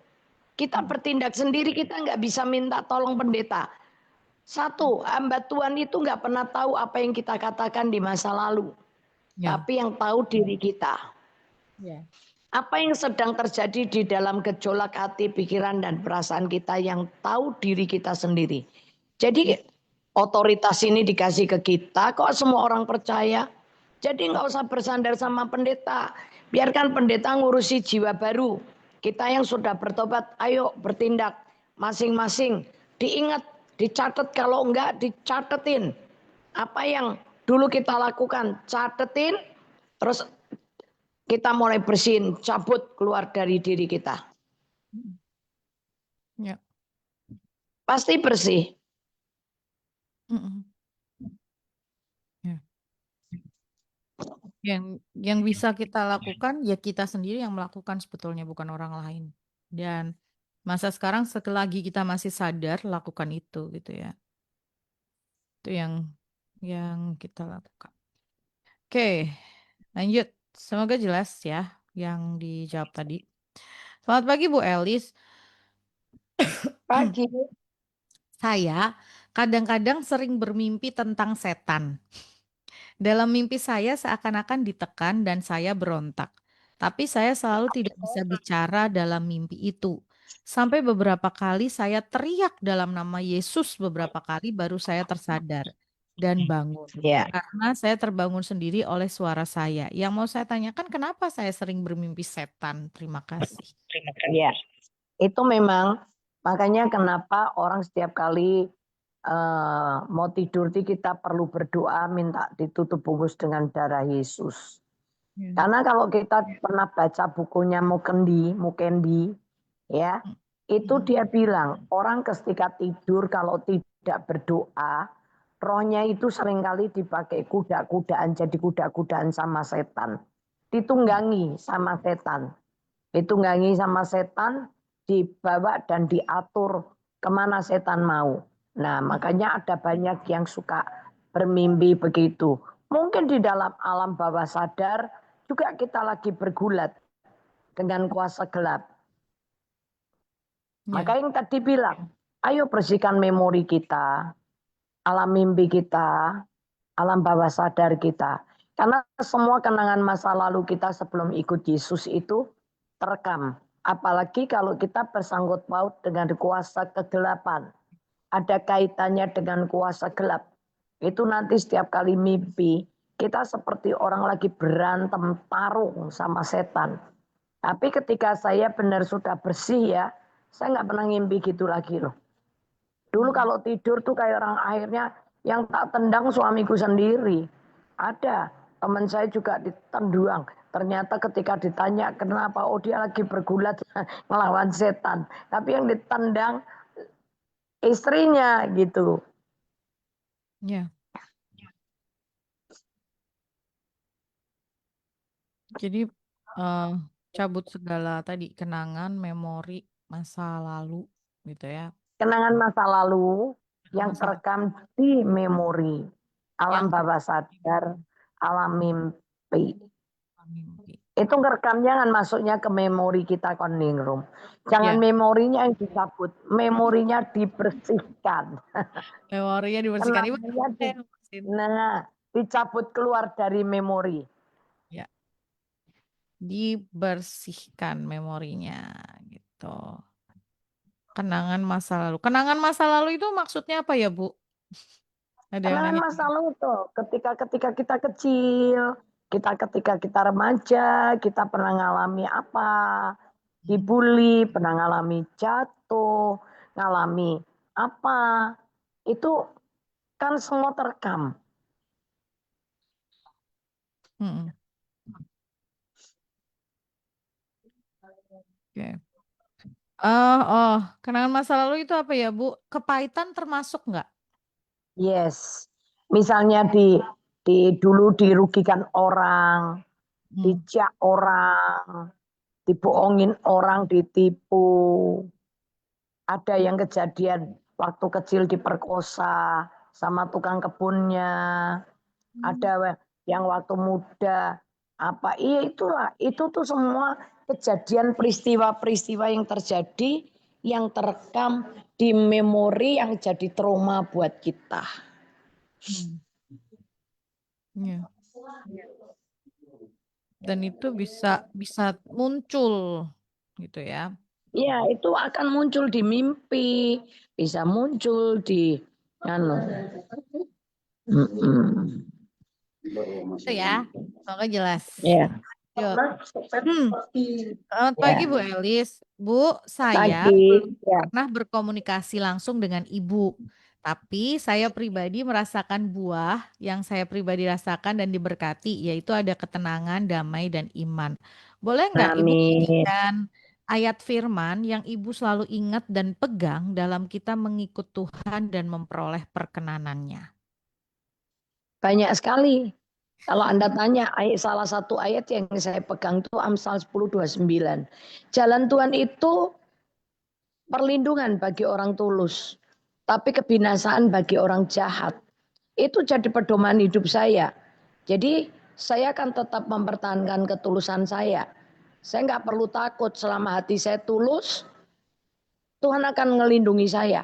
Kita bertindak sendiri, kita nggak bisa minta tolong pendeta. Satu, hamba Tuhan itu nggak pernah tahu apa yang kita katakan di masa lalu. Ya. Tapi yang tahu diri kita. Ya. Apa yang sedang terjadi di dalam gejolak hati, pikiran, dan perasaan kita yang tahu diri kita sendiri. Jadi Ya. otoritas ini dikasih ke kita, kok semua orang percaya. Jadi nggak usah bersandar sama pendeta. Biarkan pendeta ngurusi jiwa baru. Kita yang sudah bertobat, ayo bertindak masing-masing. Diingat, dicatat, kalau enggak dicatetin. Apa yang dulu kita lakukan, catetin, terus kita mulai bersihin, cabut keluar dari diri kita. Ya. Pasti bersih. Mm-mm. Ya. Yang bisa kita lakukan ya kita sendiri yang melakukan sebetulnya bukan orang lain. Dan masa sekarang selagi kita masih sadar lakukan itu gitu ya. Itu yang kita lakukan. Oke, lanjut. Semoga jelas ya yang dijawab tadi. Selamat pagi Bu Elis. Pagi. Saya kadang-kadang sering bermimpi tentang setan. Dalam mimpi saya seakan-akan ditekan dan saya berontak. Tapi saya selalu tidak bisa bicara dalam mimpi itu. Sampai beberapa kali saya teriak dalam nama Yesus beberapa kali baru saya tersadar dan bangun. Ya, Karena saya terbangun sendiri oleh suara saya. Yang mau saya tanyakan kenapa saya sering bermimpi setan? Terima kasih. ya. Itu memang makanya kenapa orang setiap kali mau tidur kita perlu berdoa minta ditutup bungkus dengan darah Yesus. Ya. Karena kalau kita pernah baca bukunya Mukendi, ya, itu dia bilang orang ketika tidur kalau tidak berdoa, rohnya itu seringkali dipakai kuda-kudaan, jadi kuda-kudaan sama setan, ditunggangi sama setan, dibawa dan diatur kemana setan mau. Nah, makanya ada banyak yang suka bermimpi begitu. Mungkin di dalam alam bawah sadar juga kita lagi bergulat dengan kuasa gelap. Ya. Maka yang tadi bilang, ayo bersihkan memori kita, alam mimpi kita, alam bawah sadar kita. Karena semua kenangan masa lalu kita sebelum ikut Yesus itu terekam. Apalagi kalau kita bersangkut paut dengan kuasa kegelapan. Ada kaitannya dengan kuasa gelap. Itu nanti setiap kali mimpi, kita seperti orang lagi berantem, tarung sama setan. Tapi ketika saya benar sudah bersih ya, saya nggak pernah ngimpi gitu lagi loh. Dulu kalau tidur tuh kayak orang akhirnya yang tak tendang suamiku sendiri. Ada teman saya juga ditendang. Ternyata ketika ditanya kenapa, oh dia lagi bergulat ngelawan setan. Tapi yang ditendang istrinya gitu. Ya. Jadi cabut segala tadi kenangan, memori masa lalu gitu ya. Kenangan masa lalu yang Masa terekam di memori, alam yang bawah sadar, alam mimpi. mimpi. Itu ngerekamnya kan masuknya ke memori kita koningrum. Jangan Ya, memorinya yang dicabut, memorinya dibersihkan. memorinya dibersihkan. Ibu Kenangannya saya bersihin. dicabut keluar dari memori. Ya, dibersihkan memorinya gitu. Kenangan masa lalu. Kenangan masa lalu itu maksudnya apa ya, Bu? Ada yang Kenangan nanya. masa lalu tuh, ketika kita kecil, ketika kita remaja, kita pernah ngalami apa, dibully, pernah ngalami jatuh, ngalami apa, itu kan semua terekam. Hmm. Oke. Kenangan masa lalu itu apa ya, Bu? Kepahitan termasuk nggak? Yes, misalnya dulu dirugikan orang, dicak orang, dibohongin orang, ditipu. Ada yang kejadian waktu kecil diperkosa sama tukang kebunnya. Ada yang waktu muda apa iya itulah itu tuh semua kejadian peristiwa-peristiwa yang terjadi yang terekam di memori yang jadi trauma buat kita. Ya. Dan itu bisa muncul gitu ya. Ya, itu akan muncul di mimpi, bisa muncul di anu. Itu ya. Semoga jelas. Ya. Yuk. Selamat pagi Ya. Bu Elis. Bu, saya Pagi. belum Ya. pernah berkomunikasi langsung dengan Ibu. Tapi saya pribadi merasakan buah yang saya pribadi rasakan dan diberkati, yaitu ada ketenangan, damai, dan iman. Boleh nggak Ibu Amin. berikan ayat firman yang Ibu selalu ingat dan pegang dalam kita mengikut Tuhan dan memperoleh perkenanannya? Banyak sekali. Kalau Anda tanya, salah satu ayat yang saya pegang itu Amsal 10:29. Jalan Tuhan itu perlindungan bagi orang tulus, tapi kebinasaan bagi orang jahat. Itu jadi pedoman hidup saya. Jadi saya akan tetap mempertahankan ketulusan saya. Saya nggak perlu takut selama hati saya tulus, Tuhan akan melindungi saya.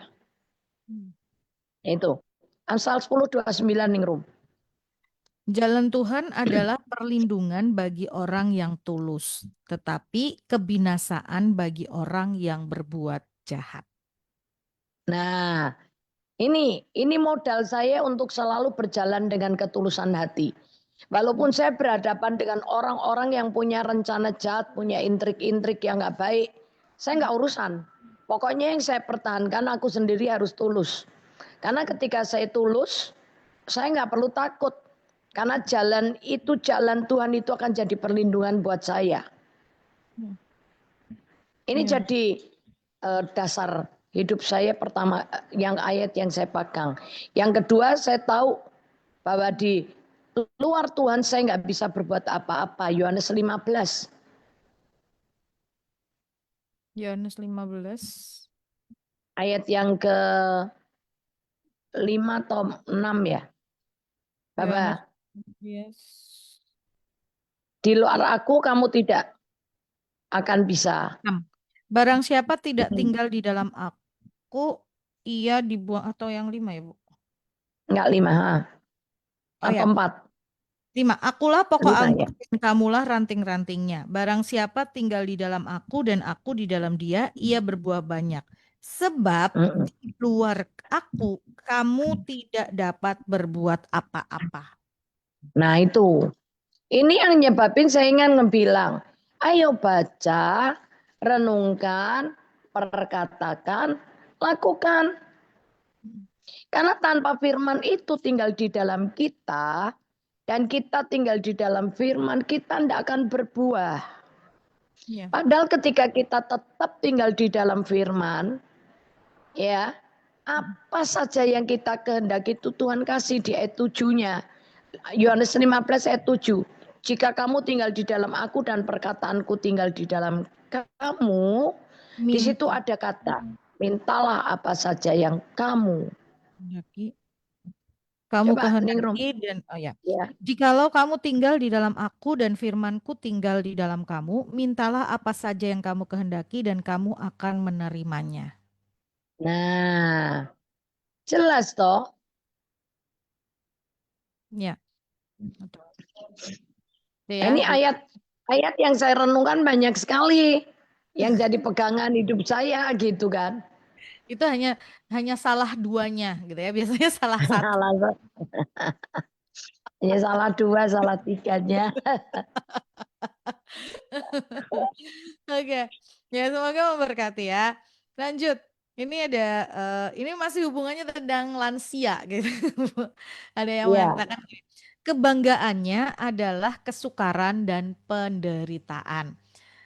Itu. Amsal 10:29 Ningrum. Jalan Tuhan adalah perlindungan bagi orang yang tulus, tetapi kebinasaan bagi orang yang berbuat jahat. Nah, ini modal saya untuk selalu berjalan dengan ketulusan hati. Walaupun saya berhadapan dengan orang-orang yang punya rencana jahat, punya intrik-intrik yang nggak baik, saya nggak urusan. Pokoknya yang saya pertahankan aku sendiri harus tulus. Karena ketika saya tulus, saya nggak perlu takut. Karena jalan Tuhan itu akan jadi perlindungan buat saya. Ini Ya. jadi dasar hidup saya pertama, yang ayat yang saya pegang. Yang kedua, saya tahu bahwa di luar Tuhan saya nggak bisa berbuat apa-apa. Yohanes 15. Yohanes 15. Ayat yang ke 5 atau 6 ya. Yohanes, Bapak, yes. di luar aku kamu tidak akan bisa. 6. Barang siapa tidak tinggal di dalam aku, ia dibuang, atau yang 5 ya Bu? Enggak 5. Oh Atau ya, 4. 5. Akulah pokok 5 ya. anggur dan kamulah ranting-rantingnya. Barang siapa tinggal di dalam aku dan aku di dalam dia, ia berbuah banyak. Sebab di luar aku, kamu tidak dapat berbuat apa-apa. Nah itu. Ini yang nyebabin saya ingin ngebilang, ayo baca, renungkan, perkatakan, lakukan. Karena tanpa firman itu tinggal di dalam kita, dan kita tinggal di dalam firman, kita tidak akan berbuah. Ya. Padahal ketika kita tetap tinggal di dalam firman, ya, Apa saja yang kita kehendaki itu Tuhan kasih di ayat 7-nya. Yohanes 15 ayat 7. Jika kamu tinggal di dalam aku dan perkataanku tinggal di dalam kamu, di situ ada kata, mintalah apa saja yang kamu. Kamu Coba Ningrum. kehendaki dan Ya. jikalau kamu tinggal di dalam aku dan firmanku tinggal di dalam kamu, mintalah apa saja yang kamu kehendaki dan kamu akan menerimanya. Nah, jelas toh. Ya. Ini ayat yang saya renungkan banyak sekali yang jadi pegangan hidup saya gitu kan. Itu hanya salah duanya gitu ya. Biasanya salah satu. Ya salah dua, salah tiganya. Oke. Ya semoga memberkati ya. Lanjut. Ini ada ini masih hubungannya tentang lansia gitu. Ada yang mengatakan kebanggaannya adalah kesukaran dan penderitaan.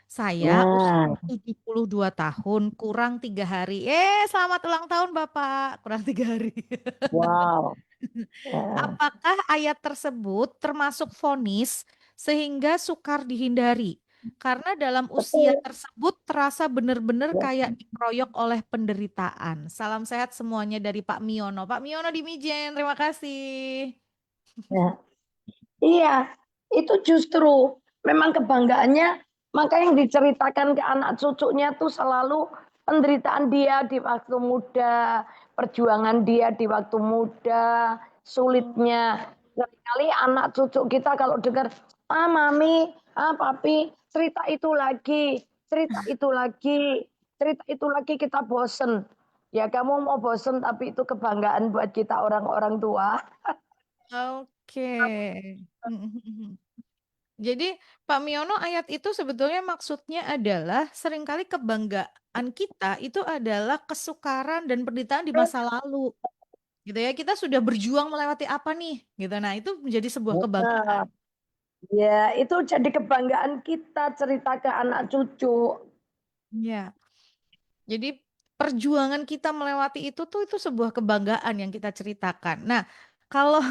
Saya usia 72 tahun, kurang 3 hari. Selamat ulang tahun Bapak, kurang 3 hari. Wow. Apakah ayat tersebut termasuk vonis sehingga sukar dihindari? Karena dalam usia tersebut terasa benar-benar kayak dikeroyok oleh penderitaan. Salam sehat semuanya dari Pak Miono. Pak Miono di Mijen, terima kasih. Ya. Iya, itu justru memang kebanggaannya, maka yang diceritakan ke anak cucunya tuh selalu penderitaan dia di waktu muda, perjuangan dia di waktu muda, sulitnya. Sekali anak cucu kita kalau dengar, mami, papi, cerita itu lagi, cerita itu lagi, cerita itu lagi kita bosen. Ya kamu mau bosen tapi itu kebanggaan buat kita orang-orang tua. Oke. Jadi Pak Miono ayat itu sebetulnya maksudnya adalah seringkali kebanggaan kita itu adalah kesukaran dan penderitaan di masa lalu. Gitu ya, kita sudah berjuang melewati apa nih? Gitu. Nah, itu menjadi sebuah kebanggaan. Ya, itu jadi kebanggaan kita cerita ke anak cucu. Ya. Jadi perjuangan kita melewati itu sebuah kebanggaan yang kita ceritakan. Nah, kalau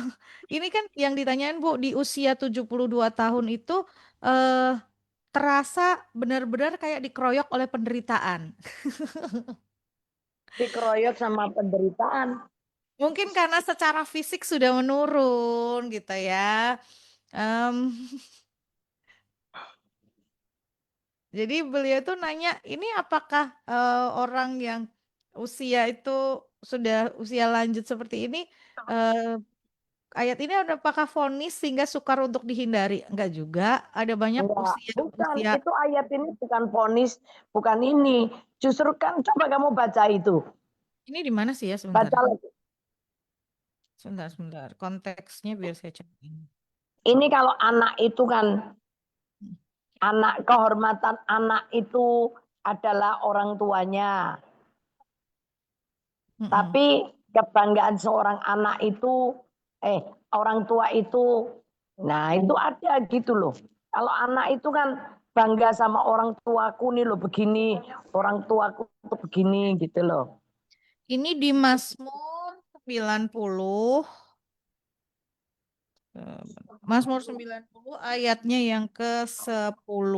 ini kan yang ditanyain Bu di usia 72 tahun itu eh terasa benar-benar kayak dikeroyok oleh penderitaan. Dikeroyok sama penderitaan. Mungkin karena secara fisik sudah menurun gitu ya. Em, jadi beliau tuh nanya, ini apakah orang yang usia itu sudah usia lanjut seperti ini, ayat ini apakah vonis sehingga sukar untuk dihindari? Enggak juga, ada banyak Enggak, bukan. usia. Itu ayat ini bukan vonis, bukan ini. Justru kan coba kamu baca itu. Ini di mana sih ya sebentar? Baca lagi. Sebentar. Konteksnya biar saya cek. Ini kalau anak itu kan, anak kehormatan anak itu adalah orang tuanya. Tapi kebanggaan seorang anak itu, orang tua itu, nah itu ada gitu loh. Kalau anak itu kan bangga sama orang tuaku nih loh begini, orang tuaku tuh begini gitu loh. Ini di Mazmur 90. Mazmur 90 ayatnya yang ke-10.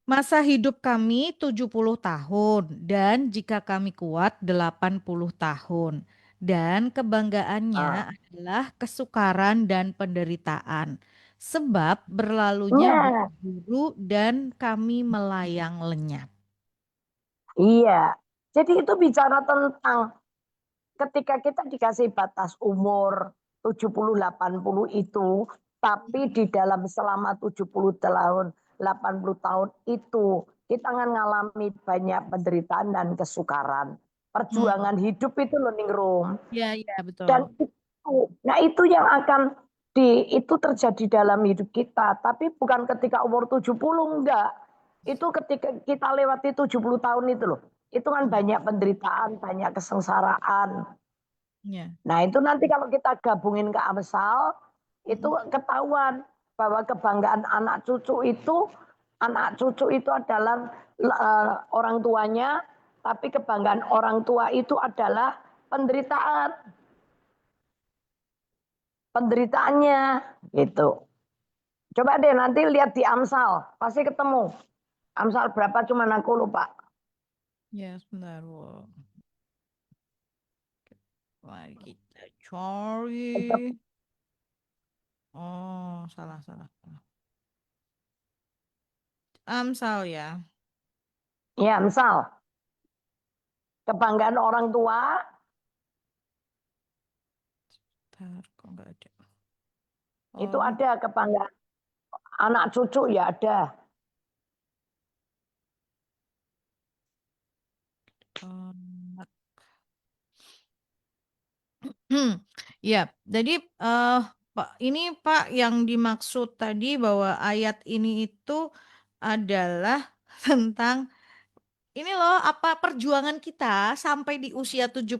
Masa hidup kami 70 tahun dan jika kami kuat 80 tahun. Dan kebanggaannya adalah kesukaran dan penderitaan. Sebab berlalunya Nah, buru dan kami melayang lenyap. iya. Jadi itu bicara tentang ketika kita dikasih batas umur 70-80 itu, tapi di dalam selama 70 tahun, 80 tahun itu, kita akan mengalami banyak penderitaan dan kesukaran. Perjuangan hidup itu learning room. Ya, Dan betul. itu yang akan itu terjadi dalam hidup kita. Tapi bukan ketika umur 70, enggak. Itu ketika kita lewati 70 tahun itu loh. Itu kan banyak penderitaan, banyak kesengsaraan. Ya. Nah itu nanti kalau kita gabungin ke Amsal, itu ketahuan bahwa kebanggaan anak cucu itu adalah orang tuanya, tapi kebanggaan orang tua itu adalah penderitaan. Penderitaannya gitu. Coba deh nanti lihat di Amsal, pasti ketemu. Amsal berapa cuman aku lupa. Ya, sebentar, Bu. Mari kita cari. Oh, salah, salah, salah. Amsal ya. Ya, Amsal. Kebanggaan orang tua. Bentar, kok nggak ada. Itu Oh, ada kebanggaan. Anak cucu ya ada. anak. Ya, jadi Pak, ini Pak yang dimaksud tadi bahwa ayat ini itu adalah tentang ini loh, apa perjuangan kita sampai di usia 70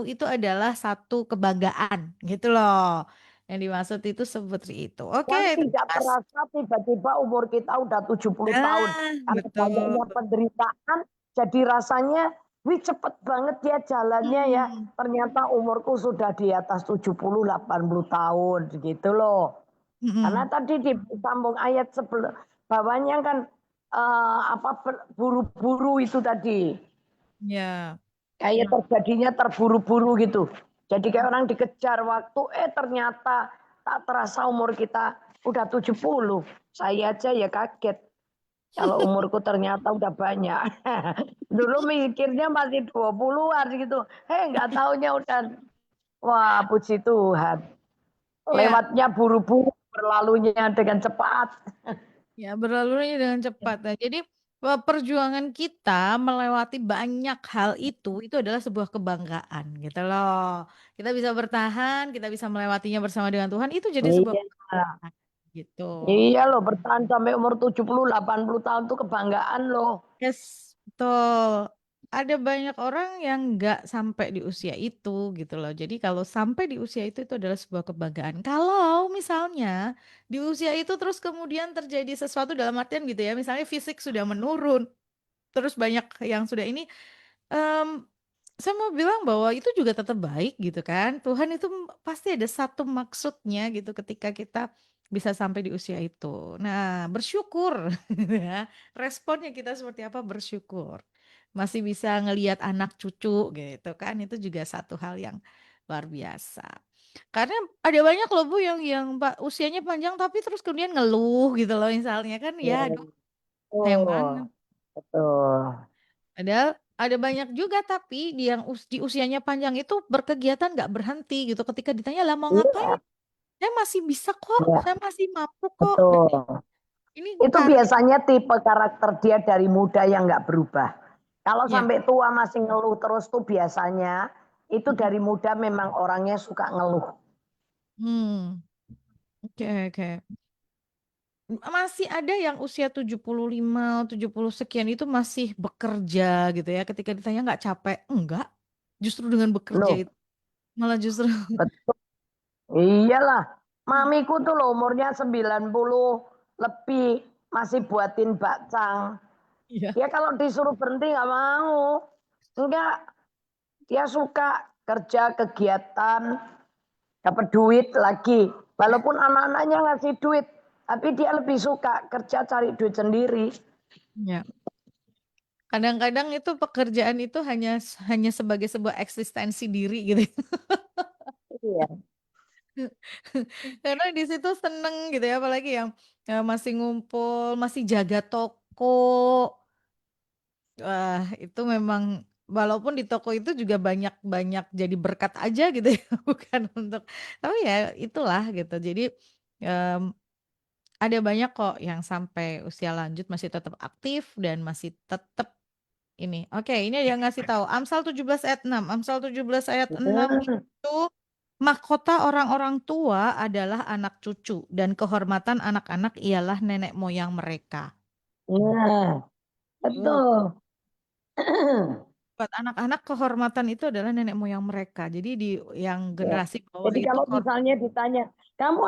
itu adalah satu kebanggaan gitu loh. Yang dimaksud itu seperti itu. Oke, Dan terima tidak kasih. terasa tiba-tiba umur kita udah 70 tahun. Nah, Karena betul. banyaknya penderitaan, jadi rasanya, wih cepet banget ya jalannya ya. Hmm, Ternyata umurku sudah di atas 70-80 tahun gitu loh. Karena mm-mm. tadi di sambung ayat sebelum bawahnya kan buru-buru itu tadi. Ya, Kayak terjadinya terburu-buru gitu. Jadi kayak orang dikejar waktu, ternyata tak terasa umur kita udah 70. Saya aja ya kaget. Kalau umurku ternyata udah banyak. Dulu mikirnya masih 20-an gitu. Nggak taunya udah, wah puji Tuhan. ya, Lewatnya buru-buru, berlalunya dengan cepat. ya berlalunya dengan cepat. Nah, jadi perjuangan kita melewati banyak hal itu adalah sebuah kebanggaan gitu loh. Kita bisa bertahan, kita bisa melewatinya bersama dengan Tuhan, itu jadi sebuah Iya. kebanggaan gitu. Iya loh, bertahan sampai umur 70-80 tahun tuh kebanggaan loh. Yes, betul. Ada banyak orang yang nggak sampai di usia itu gitu loh. Jadi kalau sampai di usia itu adalah sebuah kebanggaan. Kalau misalnya di usia itu terus kemudian terjadi sesuatu dalam artian gitu ya, misalnya fisik sudah menurun, terus banyak yang sudah ini, em, saya mau bilang bahwa itu juga tetap baik gitu kan. Tuhan itu pasti ada satu maksudnya gitu ketika kita bisa sampai di usia itu. Nah, bersyukur ya. Responnya kita seperti apa? Bersyukur. Masih bisa ngelihat anak cucu gitu kan. Itu juga satu hal yang luar biasa. Karena ada banyak loh Bu yang usianya panjang tapi terus kemudian ngeluh gitu loh misalnya kan ya Iya. aduh sayang banget. Oh, betul. Padahal ada banyak juga tapi di usianya panjang itu berkegiatan nggak berhenti gitu. Ketika ditanya lah mau ngapain, Iya, saya masih bisa kok, iya, saya masih mampu kok. Dan betul. ini Itu karena biasanya tipe karakter dia dari muda yang nggak berubah. Kalau ya, sampai tua masih ngeluh terus tuh biasanya itu dari muda memang orangnya suka ngeluh. hmm, oke oke. Masih ada yang usia 75, 70 sekian itu masih bekerja gitu ya. Ketika ditanya nggak capek, enggak. Justru dengan bekerja Loh, itu malah justru betul. Iyalah. Mamiku tuh loh umurnya 90 lebih masih buatin bakcang. iya. Ya kalau disuruh berhenti nggak mau. Enggak, dia suka kerja kegiatan, dapat duit lagi. Walaupun anak-anaknya ngasih duit, tapi dia lebih suka kerja cari duit sendiri. Ya. Kadang-kadang itu pekerjaan itu hanya sebagai sebuah eksistensi diri gitu. Iya. Karena di situ seneng gitu ya, apalagi yang masih ngumpul, masih jaga toko. Wah, itu memang walaupun di toko itu juga banyak-banyak jadi berkat aja gitu ya, bukan untuk tapi ya itulah gitu. Jadi em, ada banyak kok yang sampai usia lanjut masih tetap aktif dan masih tetap ini. Oke, ini dia ngasih tahu Amsal 17 ayat 6. Amsal 17 ayat 6 Hmm. itu mahkota orang-orang tua adalah anak cucu dan kehormatan anak-anak ialah nenek moyang mereka. Nah, Tuh. betul. Buat anak-anak kehormatan itu adalah nenek moyang mereka. Jadi di yang Ya. generasi bawah Jadi itu kalau misalnya ditanya, kamu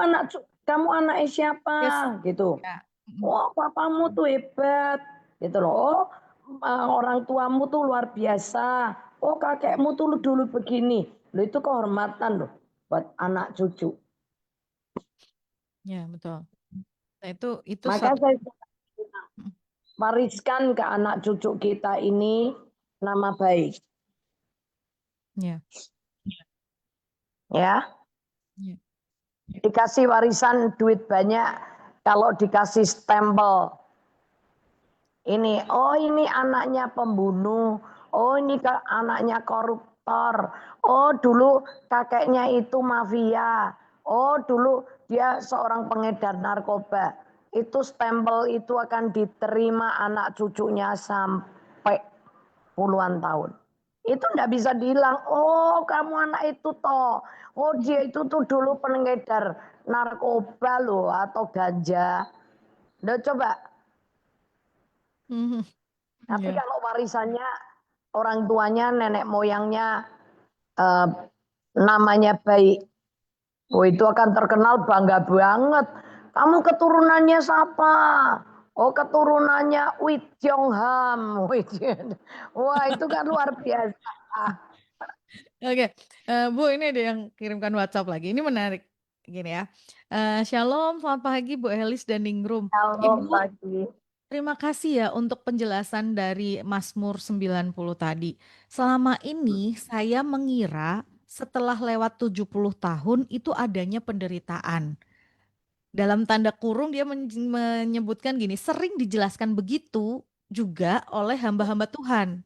anak siapa? yes. Gitu. Ya. Mm. Oh, papamu tuh hebat. Gitu loh. Oh, orang tuamu tuh luar biasa. Oh kakekmu tuh dulu begini. Loh, itu kehormatan loh buat anak cucu. Ya, betul. Nah, itu Maka satu. saya wariskan ke anak cucu kita ini nama baik. Ya, Ya, ya, dikasih warisan duit banyak, kalau dikasih stempel ini, oh ini anaknya pembunuh, oh ini anaknya koruptor, oh dulu kakeknya itu mafia, oh dulu dia seorang pengedar narkoba. Itu stempel itu akan diterima anak cucunya sampai puluhan tahun. Itu enggak bisa dihilang, oh kamu anak itu toh, oh dia itu tuh dulu pengedar narkoba loh atau ganja. Udah coba. Mhm. Tapi Ya, kalau warisannya orang tuanya, nenek moyangnya eh, namanya baik, oh itu akan terkenal bangga banget. Kamu keturunannya siapa? Oh keturunannya Wit Jong Ham. Wah itu kan luar biasa. oke. Bu, ini ada yang kirimkan WhatsApp lagi. Ini menarik. Gini ya. Shalom, selamat pagi Bu Elis dan Ningrum. Shalom Ibu, pagi. terima kasih ya untuk penjelasan dari Mazmur 90 tadi. Selama ini saya mengira setelah lewat 70 tahun itu adanya penderitaan. Dalam tanda kurung dia menyebutkan gini, sering dijelaskan begitu juga oleh hamba-hamba Tuhan.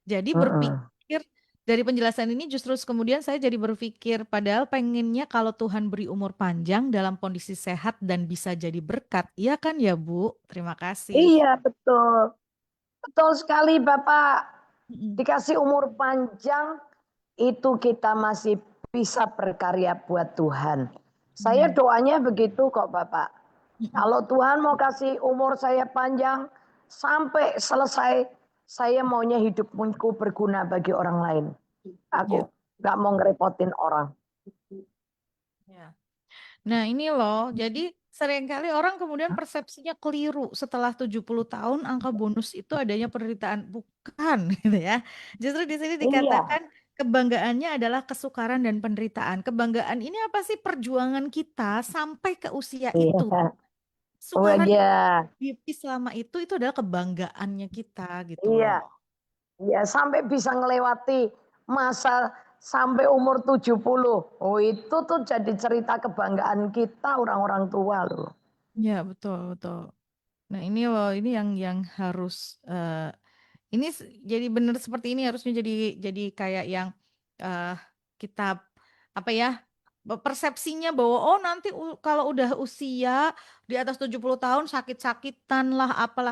Jadi berpikir dari penjelasan ini justru kemudian saya jadi berpikir padahal pengennya kalau Tuhan beri umur panjang dalam kondisi sehat dan bisa jadi berkat. Iya kan ya Bu? Terima kasih. Iya betul. Betul sekali Bapak. Mm-mm. Dikasih umur panjang itu kita masih bisa berkarya buat Tuhan. Saya Ya. doanya begitu kok Bapak. Mm-mm. Kalau Tuhan mau kasih umur saya panjang sampai selesai, saya maunya hidupku berguna bagi orang lain. Aku Ya. gak mau ngerepotin orang. Ya. Nah, ini loh. Jadi seringkali orang kemudian persepsinya keliru setelah 70 tahun angka bonus itu adanya penderitaan. Bukan gitu ya. Justru di sini Iya, dikatakan kebanggaannya adalah kesukaran dan penderitaan. Kebanggaan ini apa sih perjuangan kita sampai ke usia itu. iya. Oh Sukaran iya, happy selama itu adalah kebanggaannya kita gitu iya. loh. Ya, sampai bisa ngelewati masa sampai umur 70. Oh, itu tuh jadi cerita kebanggaan kita orang-orang tua loh. Ya, betul, betul. Nah, ini loh, ini yang harus ini jadi benar seperti ini harusnya jadi kayak yang eh kita apa ya persepsinya bahwa oh nanti kalau udah usia di atas 70 tahun sakit-sakitan lah apalah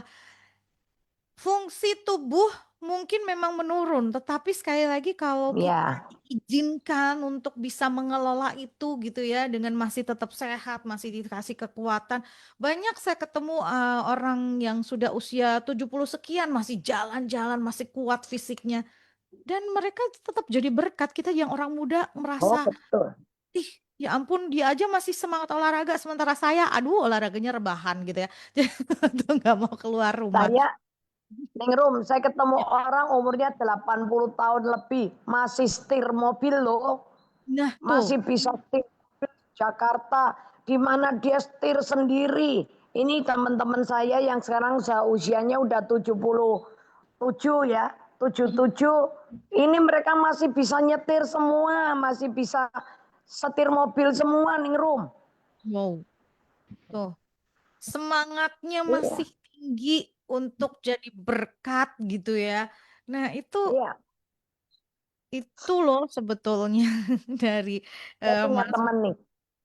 fungsi tubuh mungkin memang menurun tetapi sekali lagi kalau kita Ya, diizinkan untuk bisa mengelola itu gitu ya dengan masih tetap sehat masih dikasih kekuatan banyak saya ketemu orang yang sudah usia 70 sekian masih jalan-jalan masih kuat fisiknya dan mereka tetap jadi berkat kita yang orang muda oh merasa betul. ih ya ampun dia aja masih semangat olahraga sementara saya aduh olahraganya rebahan gitu ya tuh nggak mau keluar rumah. Saya Ningrum, saya ketemu orang umurnya 80 tahun lebih, masih setir mobil loh, Nah tuh. masih bisa setir Jakarta, di mana dia setir sendiri. Ini teman-teman saya yang sekarang usianya udah 77 ya, 77. Ini mereka masih bisa nyetir semua, masih bisa setir mobil semua, Ningrum. Wow, tuh semangatnya Iya, masih tinggi untuk jadi berkat gitu ya. Nah iya. itu loh sebetulnya dari Saya punya Mas. teman nih.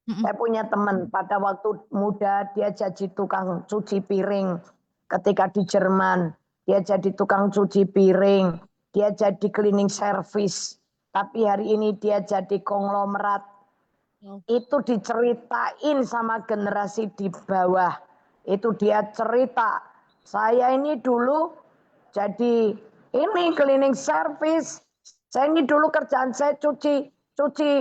Mm-mm. Saya punya teman pada waktu muda dia jadi tukang cuci piring. Ketika di Jerman dia jadi tukang cuci piring, dia jadi cleaning service. Tapi hari ini dia jadi konglomerat. Oh, Itu diceritain sama generasi di bawah. Itu dia cerita. Saya ini dulu jadi ini cleaning service. Saya ini dulu kerjaan saya cuci cuci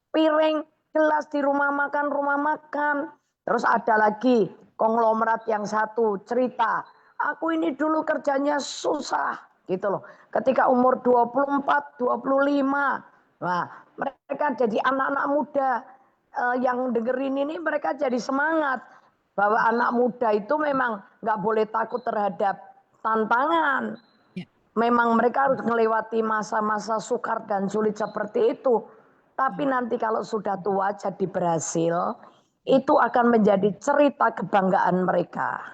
piring, gelas di rumah makan, rumah makan. Terus ada lagi konglomerat yang satu cerita. Aku ini dulu kerjanya susah gitu loh. Ketika umur 24, 25. Nah, mereka jadi anak-anak muda yang dengerin ini mereka jadi semangat bahwa anak muda itu memang nggak boleh takut terhadap tantangan. Ya. Memang mereka harus melewati masa-masa sukar dan sulit seperti itu. Tapi nanti kalau sudah tua jadi berhasil, itu akan menjadi cerita kebanggaan mereka.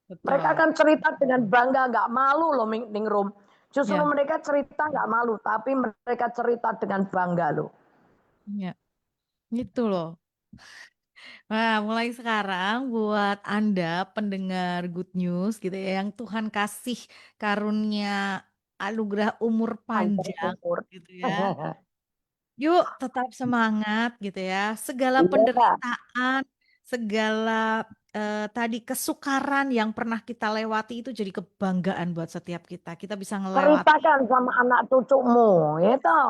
Mereka Betul. akan cerita dengan bangga, nggak malu loh Ningrum. Justru Ya, mereka cerita nggak malu, tapi mereka cerita dengan bangga loh. ya, gitu loh. Nah, mulai sekarang buat Anda pendengar Good News gitu ya, yang Tuhan kasih karunia anugerah umur Panjang panjang umur. gitu ya. Yuk tetap semangat gitu ya. Segala Iya, penderitaan, segala tadi kesukaran yang pernah kita lewati itu jadi kebanggaan buat setiap kita. Kita bisa ngelewati. ceritakan sama anak cucumu, itu.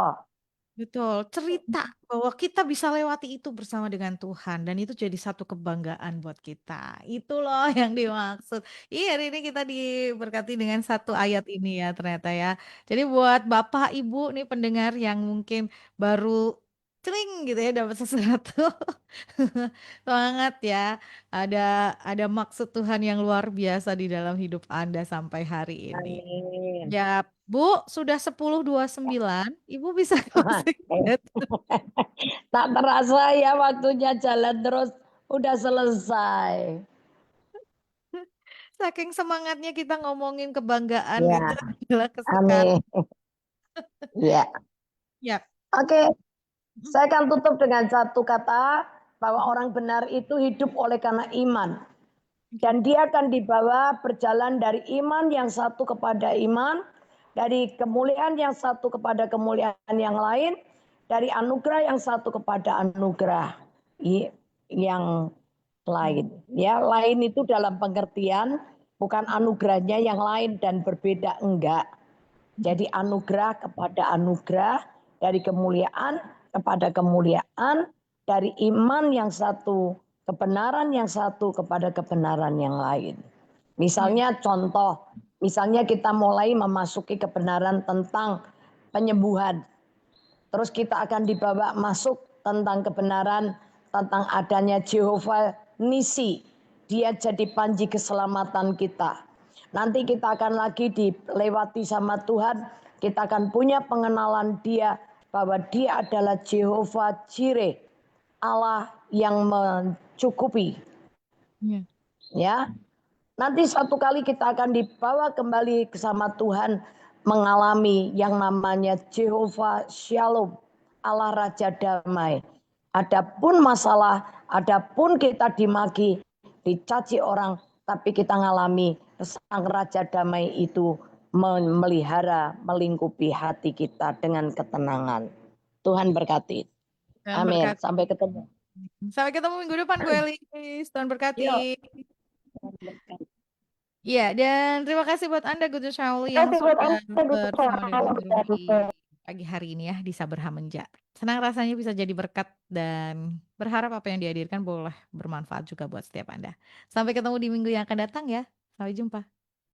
Betul, cerita bahwa kita bisa lewati itu bersama dengan Tuhan dan itu jadi satu kebanggaan buat kita. Itu loh yang dimaksud. Iya, hari ini kita diberkati dengan satu ayat ini ya ternyata ya. Jadi buat Bapak Ibu nih pendengar yang mungkin baru cering gitu ya dapat sesuatu. Semangat ya. Ada ada maksud Tuhan yang luar biasa di dalam hidup Anda sampai hari ini. Amin. Ya, Bu, sudah 10:29. Ibu bisa closing statement. Tak terasa ya waktunya jalan terus udah selesai. Saking semangatnya kita ngomongin kebanggaan Ya, itu adalah kesukaan. amin. Ya. Ya. Oke, saya akan tutup dengan satu kata bahwa orang benar itu hidup oleh karena iman. Dan dia akan dibawa berjalan dari iman yang satu kepada iman, dari kemuliaan yang satu kepada kemuliaan yang lain, dari anugerah yang satu kepada anugerah yang lain. Ya, lain itu dalam pengertian bukan anugerahnya yang lain dan berbeda, enggak. Jadi anugerah kepada anugerah, dari kemuliaan kepada kemuliaan, dari iman yang satu, kebenaran yang satu kepada kebenaran yang lain. Misalnya contoh, misalnya kita mulai memasuki kebenaran tentang penyembuhan. Terus kita akan dibawa masuk tentang kebenaran tentang adanya Jehovah Nisi. Dia jadi panji keselamatan kita. Nanti kita akan lagi dilewati sama Tuhan. Kita akan punya pengenalan dia bahwa dia adalah Jehovah Jireh. Allah yang mencukupi. Ya, nanti satu kali kita akan dibawa kembali sama Tuhan mengalami yang namanya Jehovah Shalom, Allah Raja Damai. Adapun masalah, adapun kita dimaki, dicaci orang, tapi kita ngalami Sang Raja Damai itu memelihara, melingkupi hati kita dengan ketenangan. Tuhan berkati. Dan Amin. berkati. Sampai ketemu. Sampai ketemu minggu depan, Bu Elis. Tuhan Yuk. berkati. Iya, dan terima kasih buat Anda, Good News Family, yang sudah bersama dengan Ningrum di pagi hari ini ya, di Sabar Hamenja. Senang rasanya bisa jadi berkat dan berharap apa yang dihadirkan boleh bermanfaat juga buat setiap Anda. Sampai ketemu di minggu yang akan datang ya. Sampai jumpa.